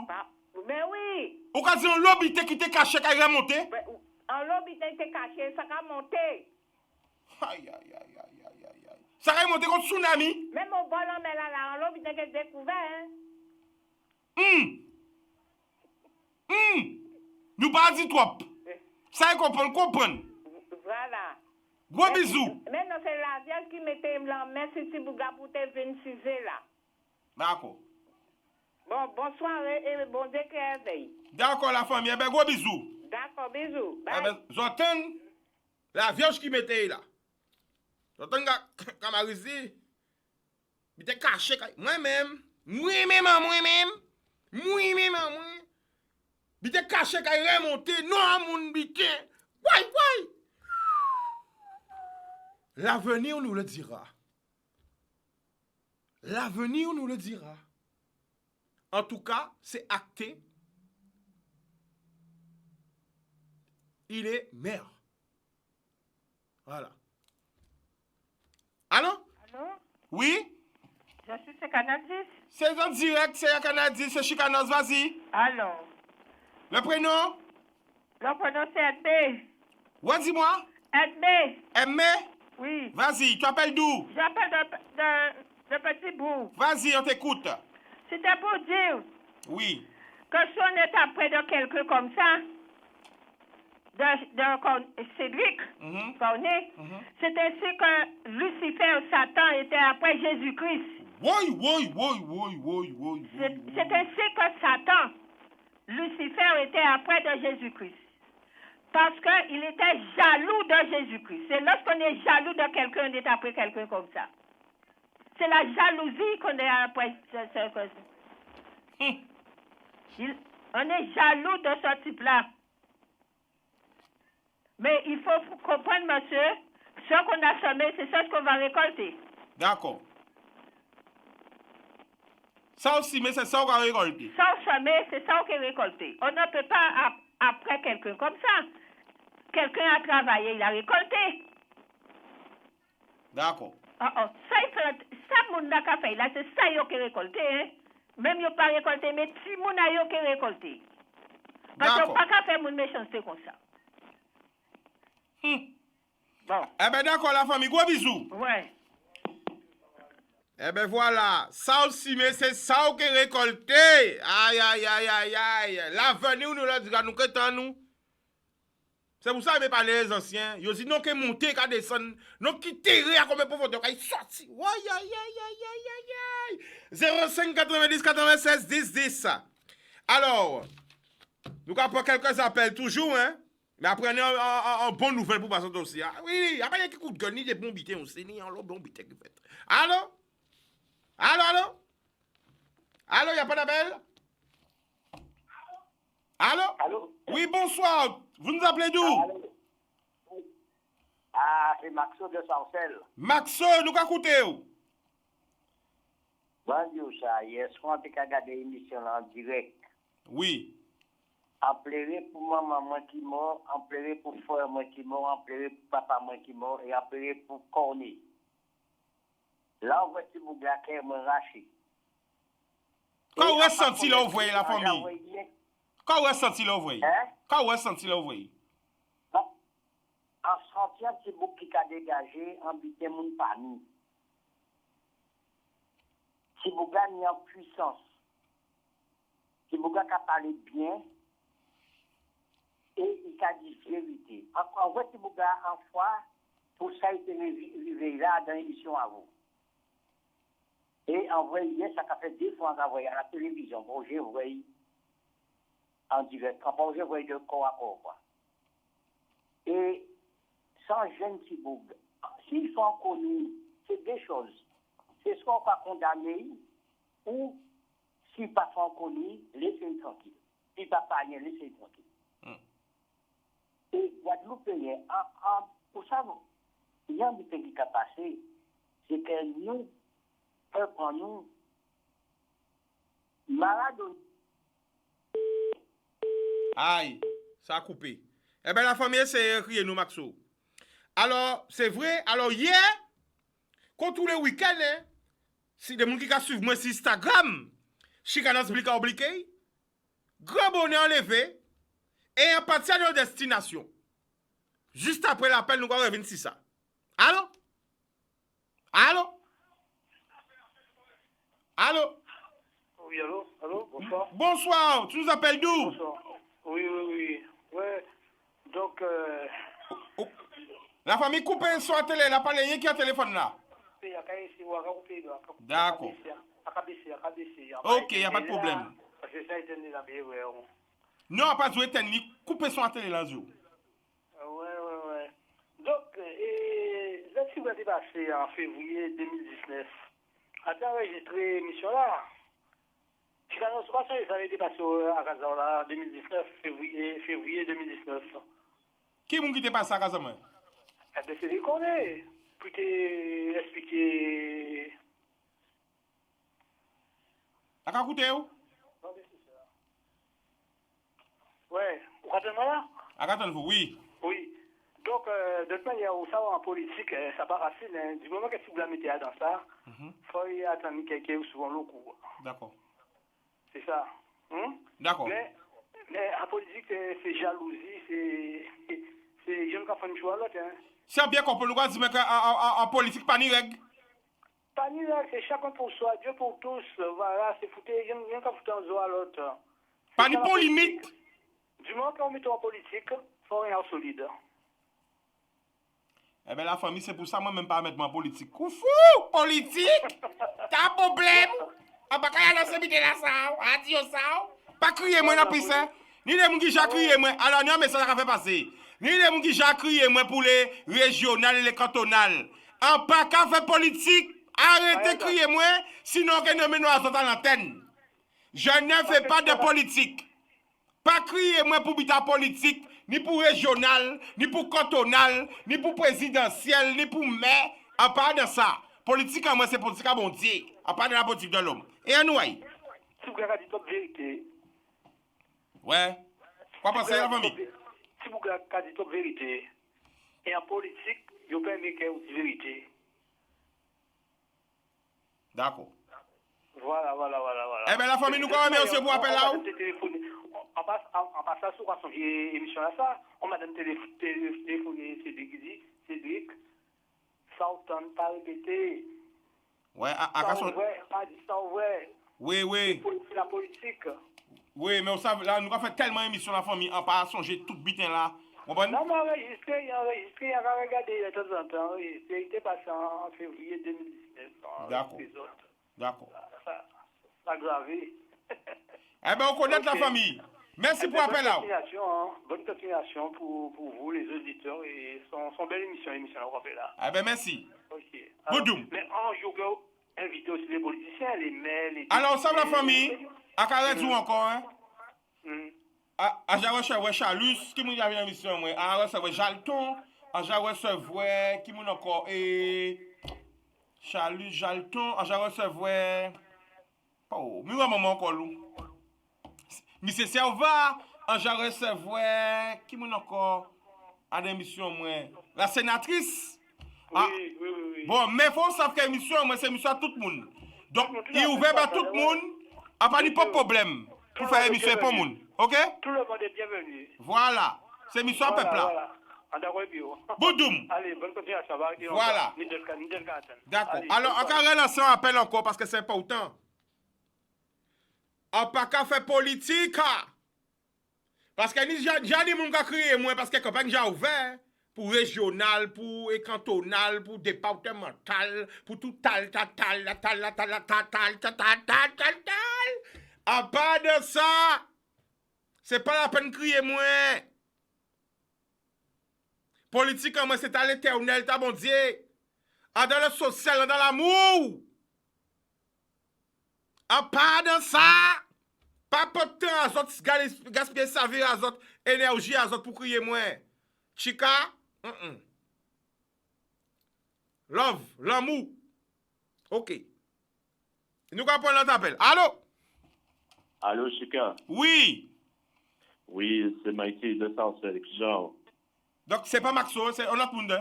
Mais oui. Ou quand c'est un lobby qui était caché, qui est remonté. Un lobby était caché, ça a monté. Aïe. Ça a remonté contre tsunami. Même au bon homme là, un lobby était découvert. Nous pas dit trop. Ça y comprendre. Voilà. Gros bisous. Maintenant, c'est la Vierge qui mettait la main sur Tibouga pour te 26 là. D'accord. Bon, bonsoir et bon Dieu qui réveille. D'accord la famille, eh ben gros bisous. D'accord, bisous. Bye. Eh ben, j'entends la vierge qui mettait là. J'entends Kamarizi. Il était caché. Moi-même. Il était caché quand il remonté. Non, mon bitin. Ouais. L'avenir nous le dira. L'avenir nous le dira. En tout cas, c'est acté. Il est maire. Voilà. Allô? Allô? Oui? Je suis ce Canal 10. C'est en direct, c'est un Canal 10, c'est Chicanos, vas-y. Allô? Le prénom? Le prénom c'est Edmé. Ouais, dis-moi. Edmé. Aimé? Oui. Vas-y, tu appelles d'où? J'appelle de Petit Bout. Vas-y, on t'écoute. C'était pour dire Oui. que si on est après de quelqu'un comme ça, de Cédric, Cornet, c'est ainsi que Lucifer, Satan, était après Jésus-Christ. Oui. C'est ainsi que Satan, Lucifer, était après de Jésus-Christ. Parce qu'il était jaloux de Jésus-Christ. C'est lorsqu'on est jaloux de quelqu'un, on est après quelqu'un comme ça. C'est la jalousie qu'on est après. On est jaloux de ce type-là. Mais il faut comprendre, monsieur, ce qu'on a semé, c'est ce qu'on va récolter. D'accord. Ça aussi, mais c'est ça qu'on va récolter. Ça semé, c'est ça qu'on a récolté. On ne peut pas après quelqu'un comme ça. Quelqu'un a travaillé, il a récolté. D'accord. Ça, mon n'a qu'à faire là, c'est ça qu'il a récolté. Hein? Même il n'a pas récolté, mais si mon a récolté. Parce qu'il n'y a pas qu'à faire mon méchanceté comme ça. Bon. Eh ben d'accord la famille, gros bisous. Ouais. Eh ben voilà, ça aussi, mais c'est ça qui est récolté. Aïe. L'avenir nous le dira, nous qu'étant nous. C'est pour ça que je parle les anciens. Ils disent non qui monter, qui descendre, non qui terrer à combien de profondeur, qui sorti. Aïe. 05 90 96 10 10. Alors, nous avons quelques appels toujours, hein. Mais après, on a une bonne nouvelle pour passer aussi. Oui, après, il y a qui coup de gueule, ni des bons bitins aussi, ni un bon bitin qui fait. Allô, il n'y a pas d'appel? Allô? Oui, bonsoir. Vous nous appelez d'où? Ah, c'est Maxo de Sarcelles. Maxo, nous avons écouté. Bonjour, ça. Hier soir, on a regardé l'émission en direct. Oui. En pleurer pour maman qui mort, en pleurer pour frère qui mort, en pleurer pour papa qui mort et en pleurer pour Corné. Là, on voit que vous avez raché. Quand vous avez senti là, vous voyez la famille? Quand vous avez senti là, vous voyez? Quand vous avez senti là, vous voyez? En sentant que vous qui a dégagé, en bité mon panier. Si vous gagnez en puissance, si vous avez parlé bien, et il a dit vérité. En vrai, si vous avez en foi, pour ça, il est arrivé là dans l'émission à vous. Et en vrai, hier, ça a fait 2 fois à la télévision. Bon, j'ai vu en direct. Quand j'ai vu de corps à corps. Et sans jeune Tiboug. S'ils sont connus, c'est deux choses. C'est soit on va condamner ou s'ils pas sont connus, laissez-les tranquilles. S'ils ne pas rien, laissez-les tranquilles. Et Guadeloupe, pour ça, il y a un petit qui a passé, c'est que nous, peuple en nous, malade. Aïe, ça a coupé. Eh bien, la famille, c'est crier nous, Maxo. Alors, c'est vrai, alors hier, quand tous les week-ends, hein, si des gens qui suivent moi sur Instagram, Chicanas Blika Obliqué, grand bonnet enlevé, et en partie à nos destinations. Juste après l'appel, nous allons revenir sur ça. Allô? Allô? Allô? Oui, allô, bonsoir. Bonsoir, tu nous appelles d'où? Bonsoir. Oui. Ouais, donc... La famille coupe sur la télé, la parole qui a un téléphone là. D'accord. Ok, il n'y a pas de problème. Non, pas de jouer technique, couper sur la télé là. Ouais. Donc, là, si vous avez passé en février 2019, à enregistré l'émission là, je n'annonce pas ça, ça avait été passé à Kazan là, 2019, février 2019. Qui est-ce qui t'est passé à Kazan? Eh bien, c'est déconné. Puis expliquer. À quoi coûte où? Ouais, vous comprenez là? À quoi vous, oui. Oui. Donc, de toute manière, vous savez, en politique, ça part facile. Hein. Du moment que si vous la mettez dans ça, il faut y attendre quelqu'un souvent le coup. D'accord. C'est ça. D'accord. Mais en politique, c'est jalousie, c'est jeune qui a fait une choix à l'autre. Hein. C'est bien qu'on peut nous dire qu'en politique, pas ni règle. Pas ni règle, c'est chacun pour soi, Dieu pour tous. Voilà, c'est foutu, jeune qui a foutu un zoo à l'autre. Pas ni pour limite. Du moment qu'on met en politique, il faut rien solide. Eh bien, la famille, c'est pour ça, moi, même pas mettre en politique. Koufou, politique, t'as un problème. Ah, bah, quand il y a la semité là, ça, adieu, ça. Pas crier, moi, dans ça. Ni les gens qui j'ai crié, moi. Alors, non, mais ça va faire passer. Ni les gens qui j'ai crié, moi, pour les régionales et les cantonales. En pas qu'à faire politique, arrêtez de crier, moi, sinon, qu'on ne met nous à l'antenne. Je ne fais pas de politique. Pas crier, moi, pour bita politique. Ni pour régional, ni pour cantonal, ni pour présidentiel, ni pour maire. À part de ça, politique, moi, c'est politique à bon Dieu. À part de la politique de l'homme. Et à nous, si vous avez dit toute vérité. Ouais. Quoi penser la famille? Si vous avez dit toute vérité, et en politique, vous pouvez aimer qu'il y ait une vérité. D'accord. Voilà. Eh bien, la famille, nous quand même aussi pour appeler là. En passant sur son émission là, ça, on m'a téléphoné Cédric, ça ne pas répéter. Ouais, à son... Pas dit ça, ouais. Oui. C'est la politique. Oui, mais on sait, là, nous avons fait tellement d'émissions la famille, en pas songer tout bitin là. Non, mais enregistré, il a regardé de temps en temps, il était passé en février 2019. D'accord. Ça gravé. Eh bien, on connaît la famille. Merci pour l'appel là. Bonne continuation pour vous, les auditeurs, et son belle émission on va là. Eh bien, merci. Ok. Boudou. Mais en jour, invitez aussi les politiciens, les maires, les... Alors, ça la famille, à carré ou encore, hein? À Jarre Chalus, qui m'a dit à l'émission, moi, à recevoir Jalton, à Jarre recevoir, qui m'a encore, Chalus, Jalton, à Jarre recevoir, oh, mais où maman encore, loup? Monsieur Serva, à Jarre recevoir, qui m'a encore, à l'émission, moi, la sénatrice. Oui. Bon, mais il faut savoir que l'émission, moi, c'est l'émission à tout le monde. Donc, il est ouvert à tout le monde, à pas de problème. Pour faire émission pour le monde. Ok? Tout le monde est bienvenu. Voilà. C'est émission à peuple là. Boudoum. Allez, bonne continuation. Voilà. D'accord. Alors, encore relancer un appel encore parce que c'est important. On pas qu'à faire politique. Parce que j'ai dit mon gars crier moi parce que campagne j'ai ouvert pour régional, pour cantonal, pour départemental, pour tout tal. À part de ça, c'est pas la peine de crier moi. Politique, moi, c'est à l'éternel, ta bon Dieu. Dans le social, dans l'amour. Pas dans ça. Pas de temps à autres, gaspiller sa vie à autres, énergie à autres pour crier moins. Chica, love, l'amour. Ok. Nous allons prendre notre appel. Allô? Allô, Chica? Oui. Oui, c'est Mikey de Sarcelles, Jean. Donc, c'est pas Maxo, c'est un autre monde.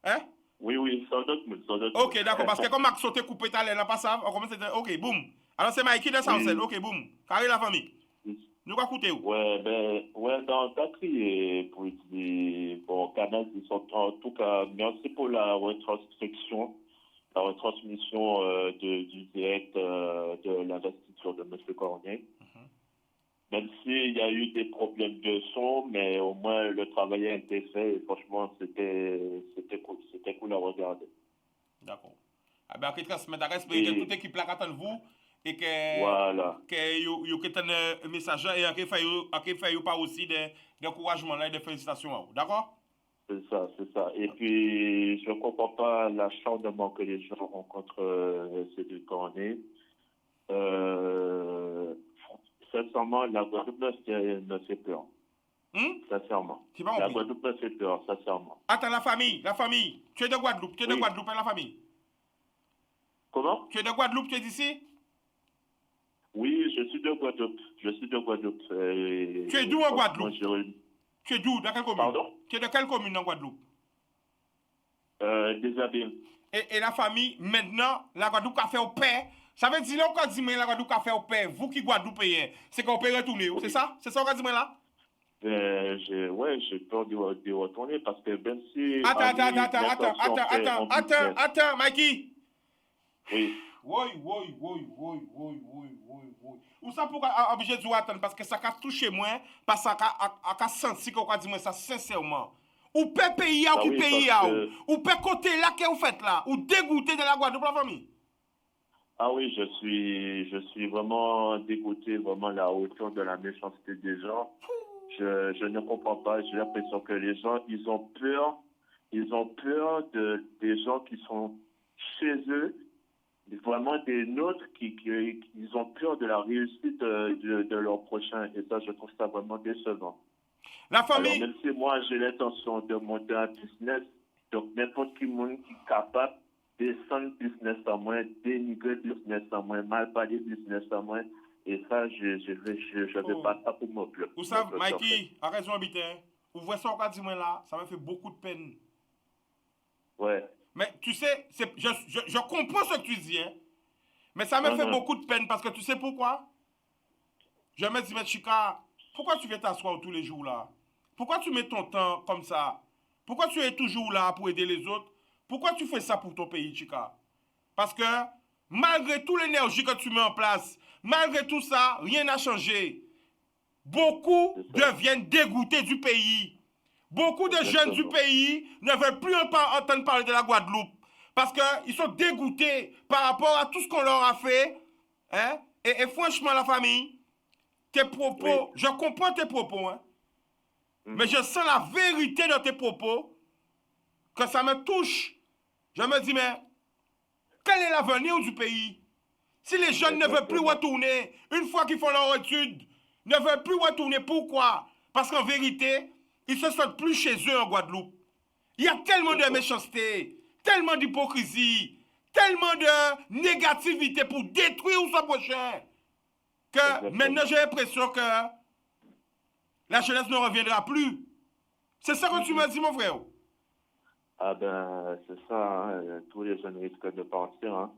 Hein? Oui, c'est un autre monde. Ok, d'accord, parce que comme Maxo t'es coupé ta laine, pas ça, on commence à... Ok, boum. Alors, c'est Mikey de Sarcelles, ok, boum. Carré la famille. Nous allons écouter où? Ouais, dans ta crié pour dire, bon, Canal, ils sont en tout cas, merci pour la retransmission du direct de l'investiture de M. Cornier. Même s'il y a eu des problèmes de son, mais au moins le travail a été fait et franchement, c'était cool. C'était cool à regarder. D'accord. Ah ben, qui transmet à respect de toute équipe là qui attend vous et que voilà. Que you un message et que fait pas aussi d'encouragement là et de félicitations. D'accord? C'est ça. Et puis, je ne comprends pas l'acharnement que les gens ont contre ces deux Cornets. Sincèrement, la Guadeloupe me fait peur. Sincèrement. La Guadeloupe me fait peur, sincèrement. Attends, la famille. Tu es de Guadeloupe, et la famille. Comment? Tu es de Guadeloupe, tu es d'ici? Oui, je suis de Guadeloupe. Tu es d'où en Guadeloupe? Tu es d'où? Dans quelle commune? Pardon? Tu es de quelle commune en Guadeloupe? Des Abymes. Et la famille, maintenant, la Guadeloupe a fait au père. Ça veut dire, là, on dit, mais la Guadeloupe a fait au père. Vous qui Guadeloupéens, c'est qu'on peut retourner. C'est ça? C'est ça qu'on dit, là? J'ai peur de retourner parce que même si... Attends, Mikey. Oui. Ou ça pourquoi obligé de attendre parce que ça a touché moi, parce que ça a senti qu'on dit moi ça sincèrement. Ou peut payer ou pays ou peut côté là que vous faites là, ou dégoûté de la Guadeloupe la famille. Ah oui, je suis vraiment dégoûté, vraiment la hauteur de la méchanceté des gens. Je ne comprends pas, j'ai l'impression que les gens, ils ont peur des gens qui sont chez eux, vraiment des nôtres qui ont peur de la réussite de leur prochain. Et ça, je trouve ça vraiment décevant. La famille... Alors, même si moi, j'ai l'intention de monter un business, donc n'importe qui monde qui est capable de descendre business à moi, dénigrer business à moi, mal parler business à moi, et ça, je vais pas ça pour mon club. Vous savez, Mikey, à raison habiter, vous voyez ça qu'on dit moi là, ça me fait beaucoup de peine. Ouais. Mais tu sais, je comprends ce que tu dis, hein? Mais ça me fait beaucoup de peine parce que tu sais pourquoi? Je me dis, mais Chica, pourquoi tu viens t'asseoir tous les jours là? Pourquoi tu mets ton temps comme ça? Pourquoi tu es toujours là pour aider les autres? Pourquoi tu fais ça pour ton pays, Chica? Parce que malgré toute l'énergie que tu mets en place, malgré tout ça, rien n'a changé. Beaucoup deviennent dégoûtés du pays. Beaucoup de jeunes du pays ne veulent plus entendre parler de la Guadeloupe parce qu'ils sont dégoûtés par rapport à tout ce qu'on leur a fait. Hein? Et franchement, la famille, tes propos, je comprends tes propos, hein? Mais je sens la vérité de tes propos, que ça me touche. Je me dis, mais quel est l'avenir du pays? Si les jeunes ne veulent plus retourner, une fois qu'ils font leur étude, ne veulent plus retourner, pourquoi? Parce qu'en vérité, ils ne se sentent plus chez eux en Guadeloupe. Il y a tellement de méchanceté, tellement d'hypocrisie, tellement de négativité pour détruire son prochain, que maintenant j'ai l'impression que la jeunesse ne reviendra plus. C'est ça que tu m'as dit, mon frère. Ah ben, c'est ça, hein. Tous les jeunes risquent de partir. Hein.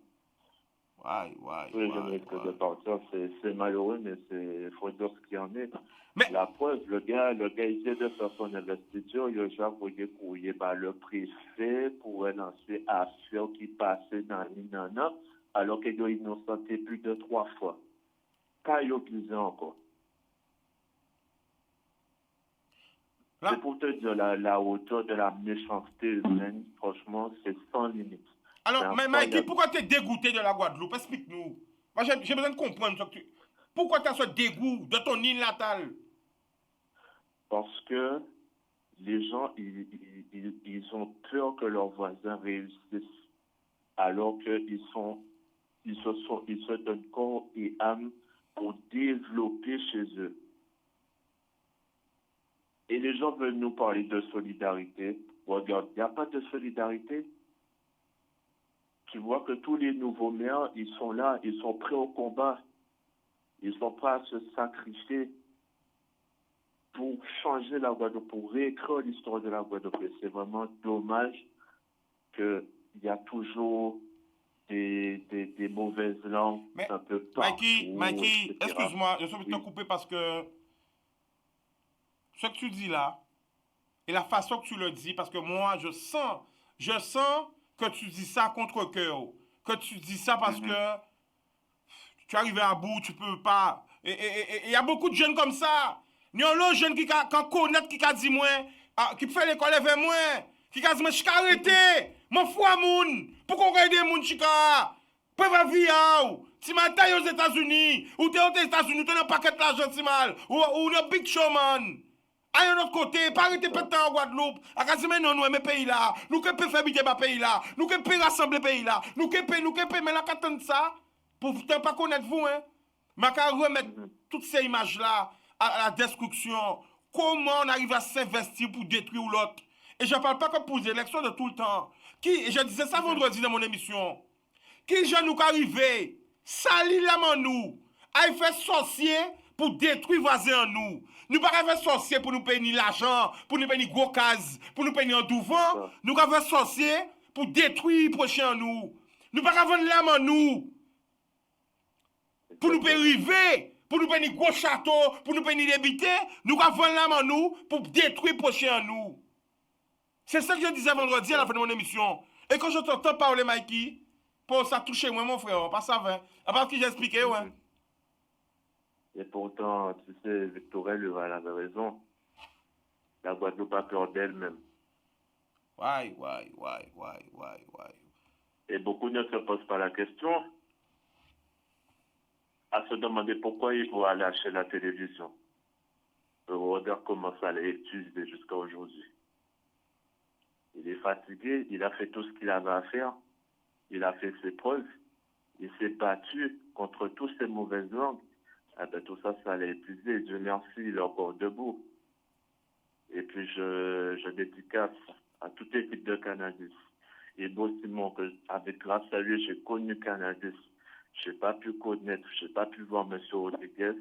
Tous les jeunes risquent de partir. C'est malheureux, mais il faut dire ce qu'il y en est. Mais... La preuve, le gars, il vient de faire son investiture, il a déjà envoyé courrier par le préfet pour lancer affaire qui passait dans l'INANA, alors qu'il a innocenté plus de 3 fois. Quand il a accusé encore. C'est pour te dire, la hauteur de la méchanceté humaine, franchement, c'est sans limite. Alors, mais Mikey, pourquoi tu es dégoûté de la Guadeloupe? Explique-nous. Moi, j'ai besoin de comprendre ce que tu... Pourquoi tu as ce dégoût de ton île natale? Parce que les gens, ils ont peur que leurs voisins réussissent, alors qu'ils se donnent corps et âme pour développer chez eux. Et les gens veulent nous parler de solidarité. Regarde, il n'y a pas de solidarité. Tu vois que tous les nouveaux maires, ils sont là, ils sont prêts au combat. Ils sont prêts à se sacrifier pour changer la Guadeloupe, pour réécrire l'histoire de la Guadeloupe. C'est vraiment dommage qu'il y a toujours des mauvaises langues un peu partout. Mikey, excuse-moi, je suis obligé de te couper parce que ce que tu dis là, et la façon que tu le dis, parce que moi, je sens que tu dis ça contre cœur, que tu dis ça parce que tu es arrivé à bout, tu peux pas. Et il y a beaucoup de jeunes comme ça. Il y a un jeune qui connaît, qui a dit moi, qui fait l'école avec moi, qui a dit moi, je suis arrêté, mon foi moun, pourquoi on regarde moun chika? Pas vie si ma taille aux États-Unis, ou t'es aux États-Unis, t'es dans un paquet d'argent si mal, ou dans big showman. À un autre côté, pas arrêter pétant en Guadeloupe. À quasi non, nous aimons pays là. Nous que peut faire bidé ma pays là. Nous que peut rassembler pays là. Nous que peut, mais là, qu'attendre ça, pour ne pas connaître vous, hein. Ma qu'à remettre toutes ces images là à la destruction. Comment on arrive à s'investir pour détruire l'autre. Et je ne parle pas que pour les élections de tout le temps. Et je disais ça vendredi dans mon émission. Qui je nous arrivé, sali la main nous, à faire sorcier pour détruire voisin en nous. Nous ne pouvons pas faire sorcier pour nous payer l'argent, pour nous payer gros cases, pour nous payer un douvant. Nous pouvons faire sorcier pour détruire prochain nous. Nous ne pouvons pas vendre l'âme en nous. Pour nous payer river, pour nous payer gros châteaux, pour nous payer débiter. Nous pouvons vendre l'âme en nous pour détruire prochain nous. C'est ça que je disais vendredi à la fin de mon émission. Et quand je t'entends parler, Mikey, pour ça toucher moi, mon frère, pas ça va. À part ce que j'ai expliqué, ouais. Et pourtant, tu sais, Victorelle elle avait raison. La Guadeloupe a peur d'elle-même. Ouais. Et beaucoup ne se posent pas la question à se demander pourquoi il faut aller acheter la télévision. Regarde comment ça l'a utilisé jusqu'à aujourd'hui. Il est fatigué, il a fait tout ce qu'il avait à faire, il a fait ses preuves, il s'est battu contre toutes ces mauvaises langues. Ah ben, tout ça, ça l'a épuisé. Dieu merci, il est encore debout. Et puis, je dédicace à toute l'équipe de Canadis. Et Beau Simon, avec grâce à lui, j'ai connu Canadis. Je n'ai pas pu connaître, je n'ai pas pu voir M. Rodriguez,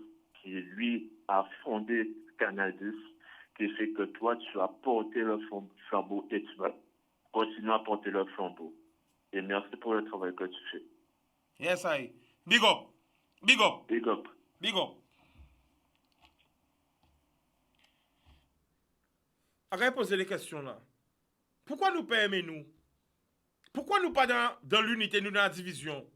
qui, lui, a fondé Canadis, qui fait que toi, tu as porté le flambeau et tu vas continuer à porter le flambeau. Et merci pour le travail que tu fais. Yes, I. Big up. Big up. Big up. Big up. Arrête de poser les questions là. Pourquoi nous pas aimer nous? Pourquoi nous pas dans l'unité, nous dans la division?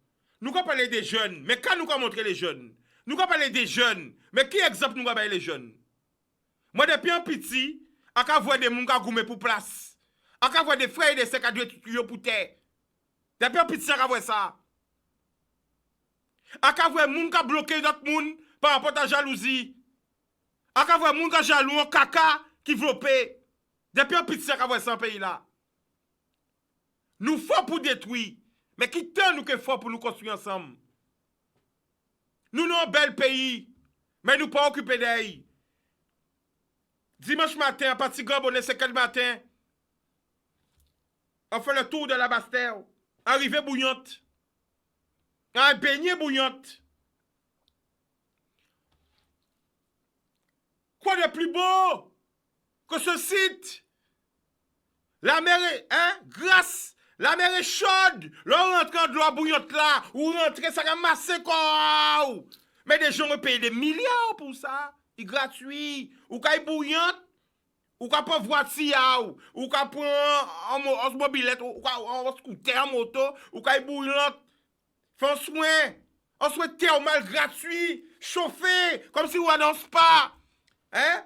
Nous pas parler des jeunes, mais quand nous pas montrer les jeunes? Nous pas parler des jeunes, mais qui exemple nous pas parler les jeunes? Moi depuis un petit, à qu'à voir des moun ka goumé pour place. À qu'à voir des frères et des sœurs qui doivent pour terre. Depuis un petit, à qu'à voir ça. A ka vwe moun ka bloqué d'autres moun par rapport à jalousie. A ka vwe moun ka jaloux en caca qui vlopé. Depuis un petit a ka vwe ça pays là. Nous faut pour détruire, mais qui tant nous que fort pour nous construire ensemble. Nous nous un bel pays, mais nous pas occupés d'elle. Dimanche matin, à partir de Gambonnet, c'est quel matin? On fait le tour de la Bastère. Arrivée bouillante. Un beignet bouillante. Quoi de plus beau que ce site? La mer est, grasse. La mer est chaude. Là, on rentre de l'eau bouillante là. Ou rentrer, ça va masser quoi. Mais des gens ont payé des milliards pour ça. C'est gratuit. Ou quand il bouillante. Ou quand prend voiture. Ou quand prend en mobilette. Ou quand en scooter, en moto. Ou quand il bouillante. Fais un soin thermal gratuit, chauffé, comme si on n'annonce pas. Hein?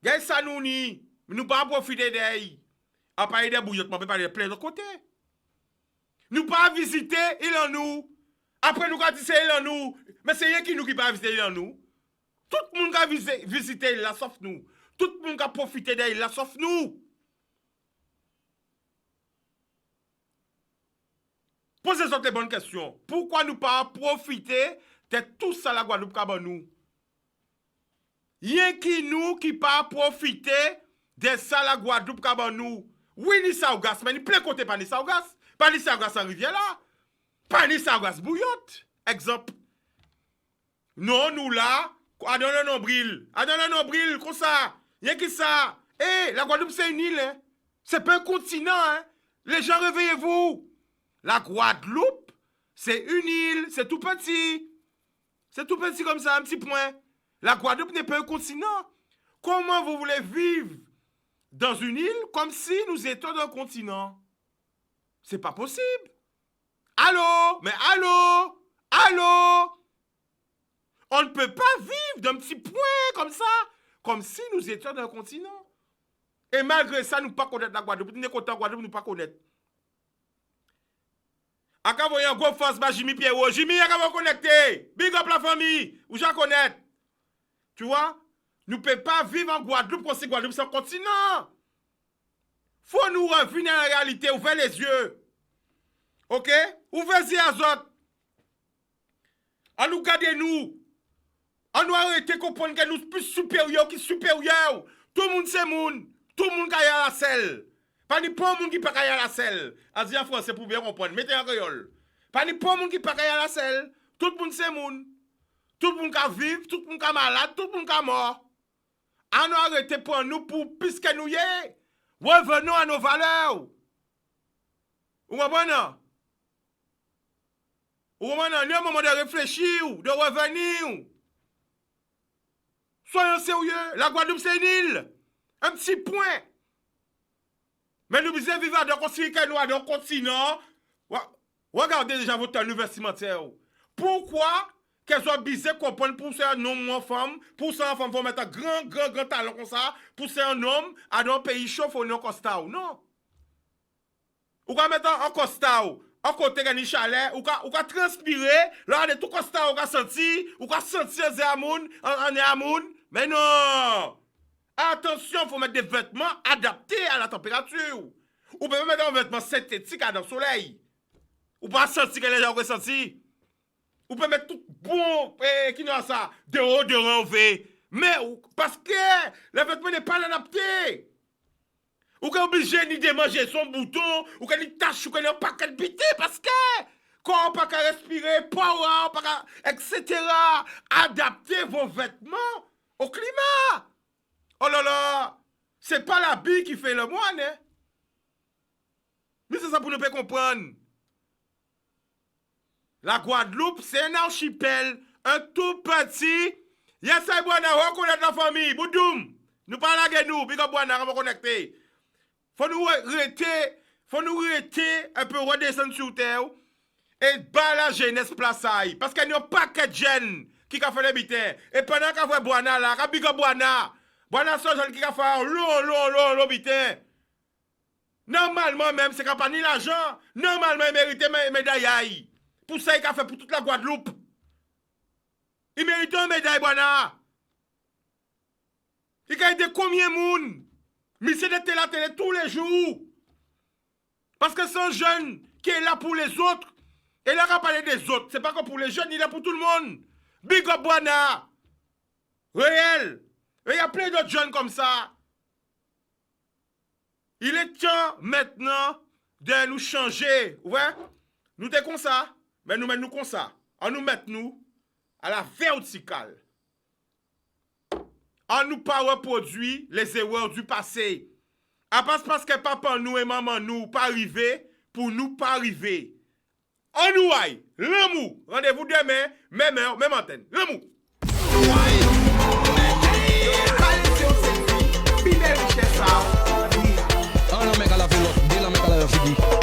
Gagne ça nous ni. Nous pas profiter d'elle. À parler des bouillottes, on peut parler de plein de côtés. Nous pas visiter, il en nous. Après nous quand dit c'est il en nous. Mais c'est rien qui nous qui pas visiter il en nous. Tout le monde a visité là, sauf nous. Tout le monde a profité d'elle là, sauf nous. Posez-vous les bonnes questions. Pourquoi nous pas profiter de tout ça la Guadeloupe qu'a nous? Rien qui nous qui pas profiter de ça la Guadeloupe qu'a nous. Oui, ni Saugas, mais ni plein côté pas ni Saugas. Pas ni Saugas en rivière là. Pas ni Saugas bouillotte. Exemple. Non, nous là, à dans le nombril. À dans le nombril, comme ça. Rien qui ça. Eh, la Guadeloupe c'est une île. Hein? C'est pas un continent. Hein? Les gens, réveillez-vous. La Guadeloupe, c'est une île, c'est tout petit. C'est tout petit comme ça, un petit point. La Guadeloupe n'est pas un continent. Comment vous voulez vivre dans une île comme si nous étions dans un continent? C'est pas possible. Allô? Mais allô? Allô? On ne peut pas vivre d'un petit point comme ça, comme si nous étions dans un continent. Et malgré ça, nous ne pas connaître la Guadeloupe. Nous ne sommes pas Guadeloupe, nous ne pas connaître. A ka voyant gros force ba Jimmy Pierrot. Jimmy a ka connecté. Big up la famille. Ou j'en connais. Tu vois? Nous ne pouvons pas vivre en Guadeloupe comme si Guadeloupe c'est un continent. Faut nous revenir à la réalité. Ouvrez les yeux. Ok? Ouvrez les yeux à autres. On nous garde nous. On nous arrêter de comprendre que nous sommes plus supérieurs qui supérieurs. Tout le monde c'est monde. Tout le monde qui a la selle. Pas ni pas monde qui pas à la selle. A dit en français pour bien comprendre. Mettez en créole. Pas ni pas monde qui pas à la selle. Tout le monde c'est monde. Tout le monde qui vivre, tout le monde qui malade, tout le monde qui mort. On nous arrêter pour nous pour puisque nous y est. Revenons à nos valeurs. Ou comprenez? Ou comprenez? Il y a un moment de réfléchir, de revenir. Soyons sérieux. La Guadeloupe c'est une île. Un petit point. Mais nous devons vivre dans un continent. Regardez déjà votre nouvelle cimetière. Pourquoi qu'elles ont bizarre comprendre pour c'est un homme ou une femme, pour ça une femme vont mettre un grand talent comme ça, pour c'est un homme à un pays chaud, faut un costard. Non. Ou quand mettre un costard, en côté de chalet, ou quand transpirer, là de tout costard, ou quand sentir, en amoun. Mais non. Attention, il faut mettre des vêtements adaptés à la température. Ou peut mettre un vêtement synthétique dans le soleil. Ou pas sentir que les gens ressentent. Ou peut mettre tout bon, qui n'a ça, de haut, de renvé. Mais parce que le vêtement n'est pas adapté. Ou qu'on est obligé de manger son bouton, ou qu'on est tâche, ou qu'on est pas qu'à biter, parce que quand on pas qu'à respirer, power, etc. Adaptez vos vêtements au climat. Oh là là, c'est pas la bille qui fait le moine, hein? Mais c'est ça pour nous pas comprendre. La Guadeloupe, c'est un archipel, un tout petit. Yes, I Boana, on connaît la famille. Boudoum, nous parlons de nous, big up Boana, on va connecter. Faut nous arrêter un peu redescendre sur terre et battre la jeunesse place aille. Parce qu'il n'y a pas que de jeunes qui a fait les bitins. Et pendant qu'on voit Boana là, big up Boana. Boana, c'est un qui a fait long, bitin. Normalement même, c'est qu'on n'a pas ni l'argent. Normalement, il mérite une médaille. Pour ça, il a fait pour toute la Guadeloupe. Il mérite une médaille, Boana. Il a aidé combien de monde? Mais c'est de la télé tous les jours. Parce que c'est un jeune qui est là pour les autres. Et là, on va parler des autres. C'est pas que pour les jeunes, il est là pour tout le monde. Big up, Boana. Réel. Et il y a plein d'autres jeunes comme ça. Il est temps maintenant de nous changer. Ouais? Nous sommes comme ça, mais nous mettons comme ça. On nous met nous à la verticale. On nous pas reproduit les erreurs du passé. À part parce que papa nous et maman nous pas arrivé pour nous pas arriver. On nous aille. L'amour. Rendez-vous demain, même heure, même antenne. L'amour. Oh no, make a la feel, dila make a la feel.